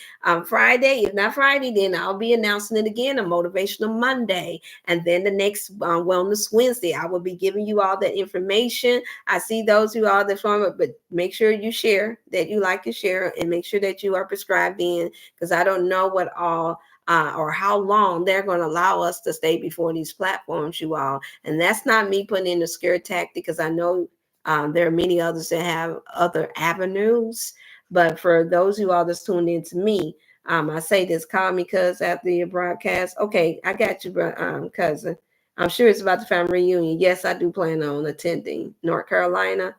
Friday, if not Friday, then I'll be announcing it again on Motivational Monday. And then the next Wellness Wednesday, I will be giving you all that information. I see those who are the farmer, but make sure you share, that you like to share, and make sure that you are prescribed in, because I don't know what all or how long they're going to allow us to stay before these platforms, you all. And that's not me putting in a scare tactic, because I know there are many others that have other avenues. But for those who are just tuned in to me, I say this, call me cuz after your broadcast. Okay, I got you, cousin. I'm sure it's about the family reunion. Yes, I do plan on attending North Carolina.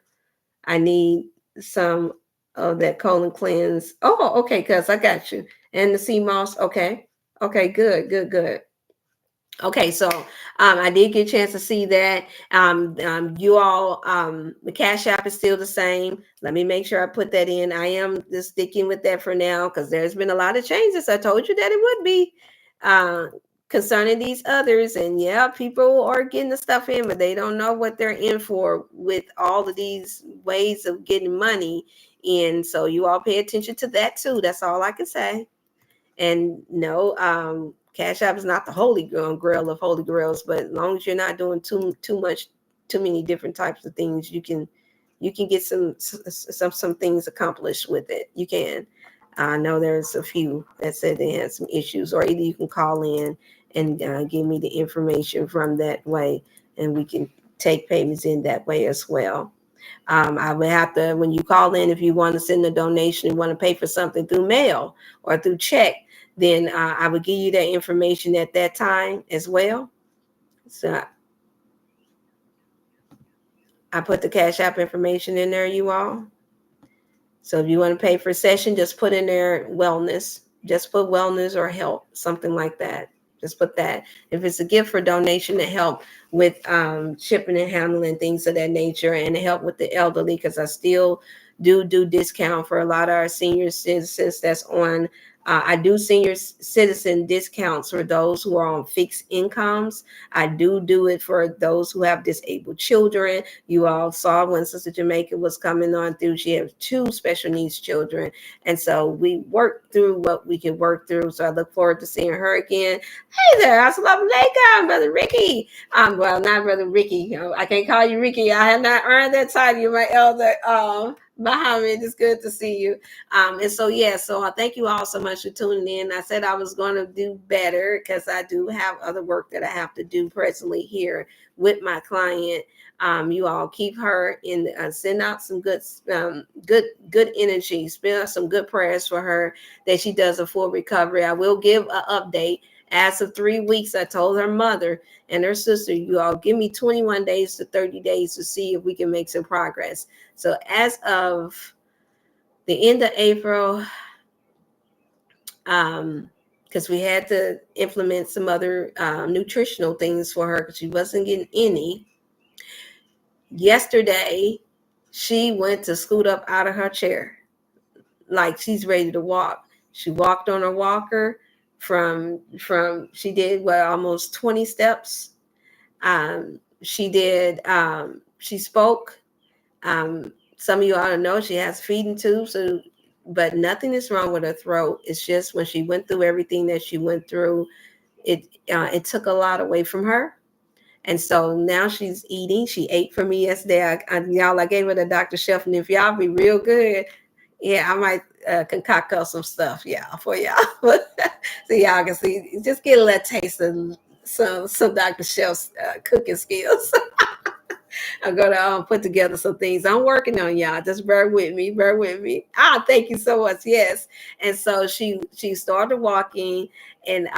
I need some of that colon cleanse. Oh, okay, cuz I got you. And the sea moss. Okay. Okay, good. Okay, so I did get a chance to see that. You all, the Cash App is still the same. Let me make sure I put that in. I am just sticking with that for now because there's been a lot of changes. I told you that it would be concerning these others. And yeah, people are getting the stuff in, but they don't know what they're in for with all of these ways of getting money in. So you all pay attention to that too. That's all I can say. And no, Cash App is not the holy grail of holy grails, but as long as you're not doing too many different types of things, you can get some things accomplished with it. You can. I know there's a few that said they had some issues, or either you can call in and give me the information from that way, and we can take payments in that way as well. I would have to, when you call in, if you want to send a donation and want to pay for something through mail or through check, then I would give you that information at that time as well. So I put the Cash App information in there, you all. So if you want to pay for a session, just put in there wellness. Just put wellness or help, something like that. Just put that. If it's a gift for donation to help with shipping and handling, things of that nature, and to help with the elderly, because I still do discount for a lot of our senior citizens that's on. I do senior citizen discounts for those who are on fixed incomes. I do it for those who have disabled children. You all saw when Sister Jamaica was coming on through, she has 2 special needs children. And so we worked through what we can work through. So I look forward to seeing her again. Hey there, assalamu alaikum, Brother Ricky. Well, not Brother Ricky. I can't call you Ricky. I have not earned that title. You're my elder. Muhammad, it's good to see you. And so, yeah, so I thank you all so much for tuning in. I said I was going to do better because I do have other work that I have to do presently here with my client. You all keep her in, send out some good energy, spend out some good prayers for her that she does a full recovery. I will give an update. As of 3 weeks, I told her mother and her sister, you all give me 21 days to 30 days to see if we can make some progress. So as of the end of April, because we had to implement some other nutritional things for her because she wasn't getting any. Yesterday, she went to scoot up out of her chair like she's ready to walk. She walked on her walker from she did almost 20 steps. She did she spoke. Some of you ought to know she has feeding tubes, but nothing is wrong with her throat. It's just when she went through everything that she went through, it took a lot away from her. And so now she's eating. She ate for me yesterday. Y'all, I gave her the Dr. Chef, and if y'all be real good, yeah, I might concoct up some stuff, yeah, for y'all, so y'all can see. Just get a little taste of some Dr. Chef's cooking skills. I'm gonna put together some things. I'm working on, y'all. Just bear with me. Bear with me. Ah, thank you so much. Yes. And so she started walking, and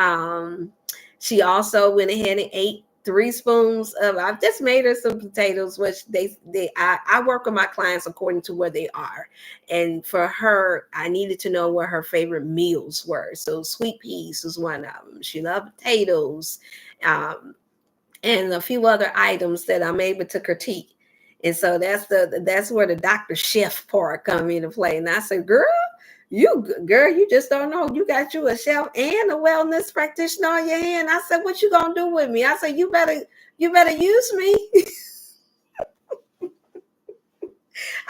she also went ahead and ate 3 spoons of. I've just made her some potatoes, which I work with my clients according to where they are, and for her, I needed to know what her favorite meals were. So sweet peas was one of them. She loved potatoes. Um, and a few other items that I'm able to critique. And so that's where the Dr. Chef part come into play. And I said, you just don't know. You got you a chef and a wellness practitioner on your hand. I said, what you gonna do with me? I said, you better use me.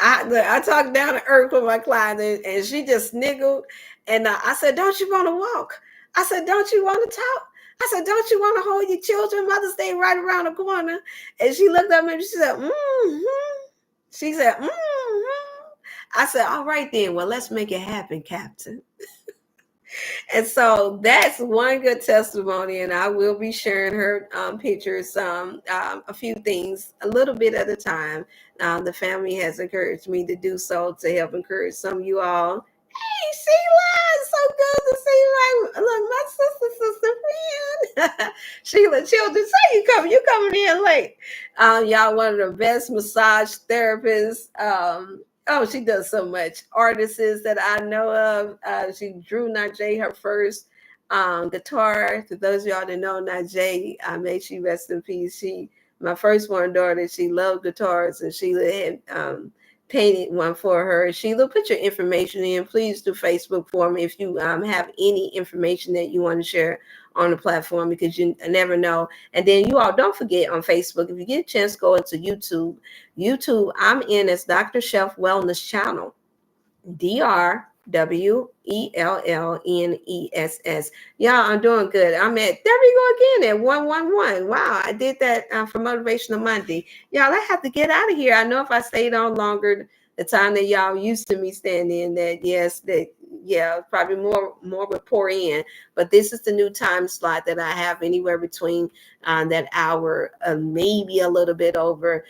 I talked down to earth with my client, and she just sniggled. And I said, don't you want to walk? I said, don't you want to talk? I said, don't you want to hold your children? Mother's Day right around the corner. And she looked at me and she said, mm-hmm. She said, mm-hmm. I said, all right then. Well, let's make it happen, Captain. And so that's one good testimony, and I will be sharing her pictures, a few things, a little bit at a time. The family has encouraged me to do so to help encourage some of you all. Hey, Sheila, it's so good to see you. Look, my sister friend, Sheila Children. Say you coming? You coming in late? Y'all, one of the best massage therapists. Oh, she does so much. Artists that I know of. She drew Najee her first guitar. To those of y'all that know Najee, may she rest in peace. My firstborn daughter, she loved guitars, and Sheila had painted one for her. Sheila, put your information in. Please do Facebook for me if you have any information that you want to share on the platform, because you never know. And then you all don't forget, on Facebook, if you get a chance, go into YouTube. I'm in as Dr. Chef Wellness Channel, DRWELLNESS. Yeah, I'm doing good. I'm at, there we go again, at 111. Wow, I did that for Motivational Monday. Y'all, I have to get out of here. I know if I stayed on longer, the time that y'all used to me standing, probably more would pour in. But this is the new time slot that I have, anywhere between that hour, maybe a little bit over,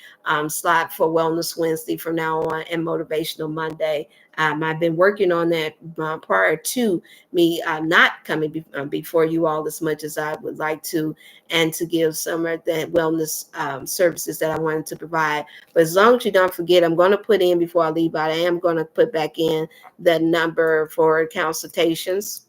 slot for Wellness Wednesday from now on, and Motivational Monday. I've been working on that prior to me not coming before you all as much as I would like to, and to give some of the wellness services that I wanted to provide. But as long as you don't forget, I'm going to put in, before I leave out, I am going to put back in the number for consultations,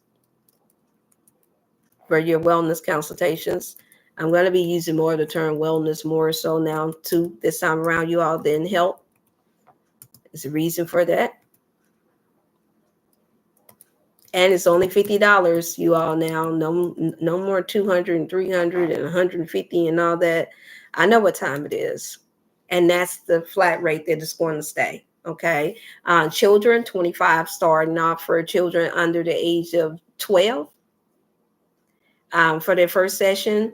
for your wellness consultations. I'm going to be using more of the term wellness more so now too this time around, you all, than health. There's a reason for that. And it's only $50, you all now. No more 200 and 300 and 150 and all that. I know what time it is. And that's the flat rate that is going to stay. Okay. Children, 25, starting off for children under the age of 12. For their first session.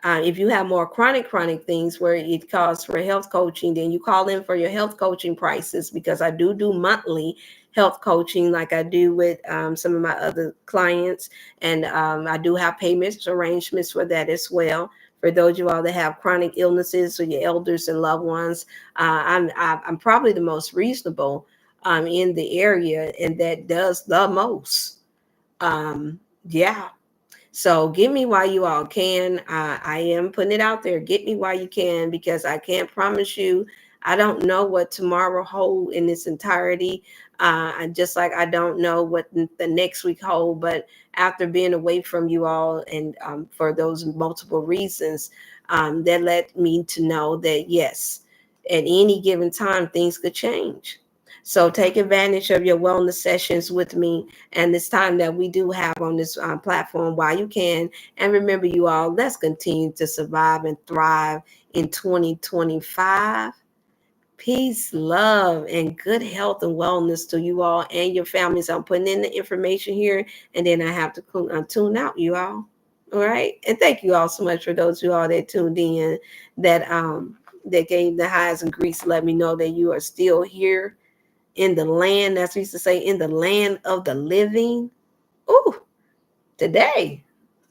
If you have more chronic things where it calls for health coaching, then you call in for your health coaching prices, because I do monthly health coaching like I do with some of my other clients. And I do have payments arrangements for that as well. For those of you all that have chronic illnesses, or your elders and loved ones, I'm probably the most reasonable in the area, and that does the most. Yeah. So get me while you all can. I am putting it out there. Get me while you can, because I can't promise you. I don't know what tomorrow hold in its entirety. Just like I don't know what the next week hold. But after being away from you all, and for those multiple reasons, that led me to know that yes, at any given time, things could change. So take advantage of your wellness sessions with me, and this time that we do have on this platform while you can. And remember, you all, let's continue to survive and thrive in 2025. Peace, love, and good health and wellness to you all and your families. I'm putting in the information here, and then I have to tune out, you all. All right, and thank you all so much for those of you all that tuned in, that gave the highs and grease. Let me know that you are still here in the land. That's what we used to say, in the land of the living. Ooh, today,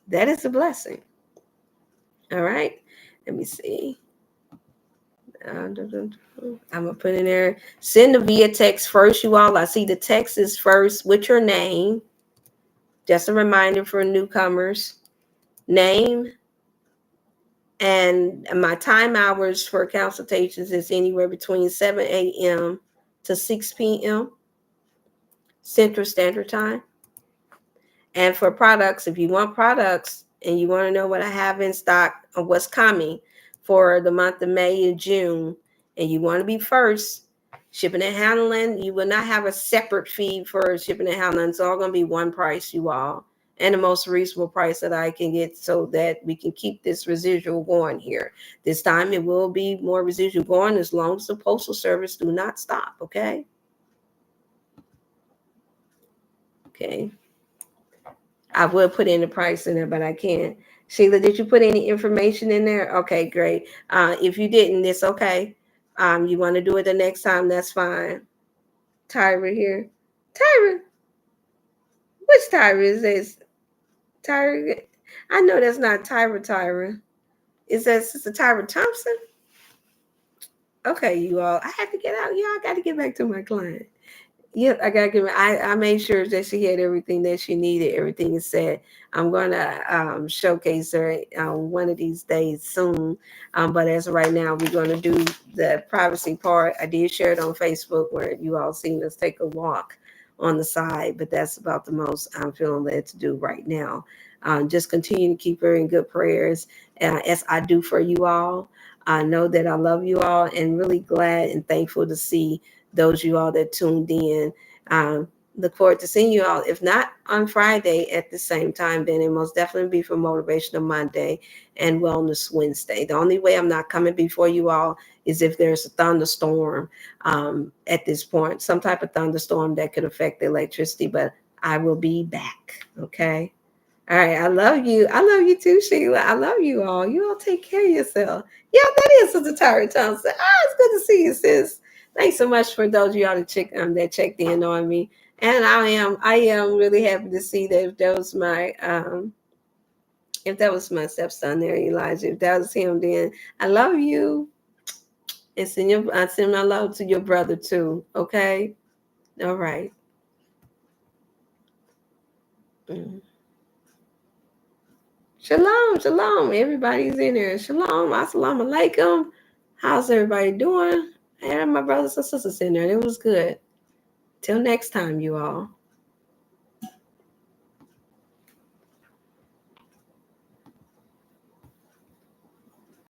that is a blessing. All right, let me see. I'm gonna put in there. Send the via text first, you all. I see the text is first with your name. Just a reminder for newcomers. Name, and my time hours for consultations is anywhere between 7 a.m. to 6 p.m. Central Standard Time. And for products, if you want products and you want to know what I have in stock or what's coming for the month of May and June, and you want to be first, shipping and handling, you will not have a separate fee for shipping and handling. It's all going to be one price, you all, and the most reasonable price that I can get so that we can keep this residual going here. This time it will be more residual going as long as the Postal Service do not stop, okay? Okay. I would put in the price in there, but I can't. Sheila, did you put any information in there? Okay, great. If you didn't, it's okay. You want to do it the next time, that's fine. Tyra here. Tyra, which Tyra is this? Tyra, I know that's not Tyra. Is that Sister Tyra Thompson? Okay, you all. I had to get out. Yeah, I got to get back to my client. Yep, I gotta give her. I made sure that she had everything that she needed. Everything is set. I'm gonna showcase her one of these days soon. But as of right now, we're gonna do the privacy part. I did share it on Facebook where you all seen us take a walk on the side, but that's about the most I'm feeling led to do right now. Just continue to keep her in good prayers as I do for you all. I know that I love you all and really glad and thankful to see those of you all that tuned in. Look forward to seeing you all. If not on Friday at the same time, then it most definitely be for Motivational Monday and Wellness Wednesday. The only way I'm not coming before you all is if there's a thunderstorm at this point, some type of thunderstorm that could affect the electricity, but I will be back. Okay. All right. I love you. I love you too, Sheila. I love you all. You all take care of yourself. Yeah, that is Sister Tyra Thompson. It's good to see you, sis. Thanks so much for those of y'all that checked in on me. And I am really happy to see that if that was my stepson there, Elijah, if that was him, then I love you. And I send my love to your brother too. Okay. All right. Mm. Shalom, shalom. Everybody's in there. Shalom, assalamu alaikum. How's everybody doing? I had my brothers and sisters in there. It was good. Till next time, you all.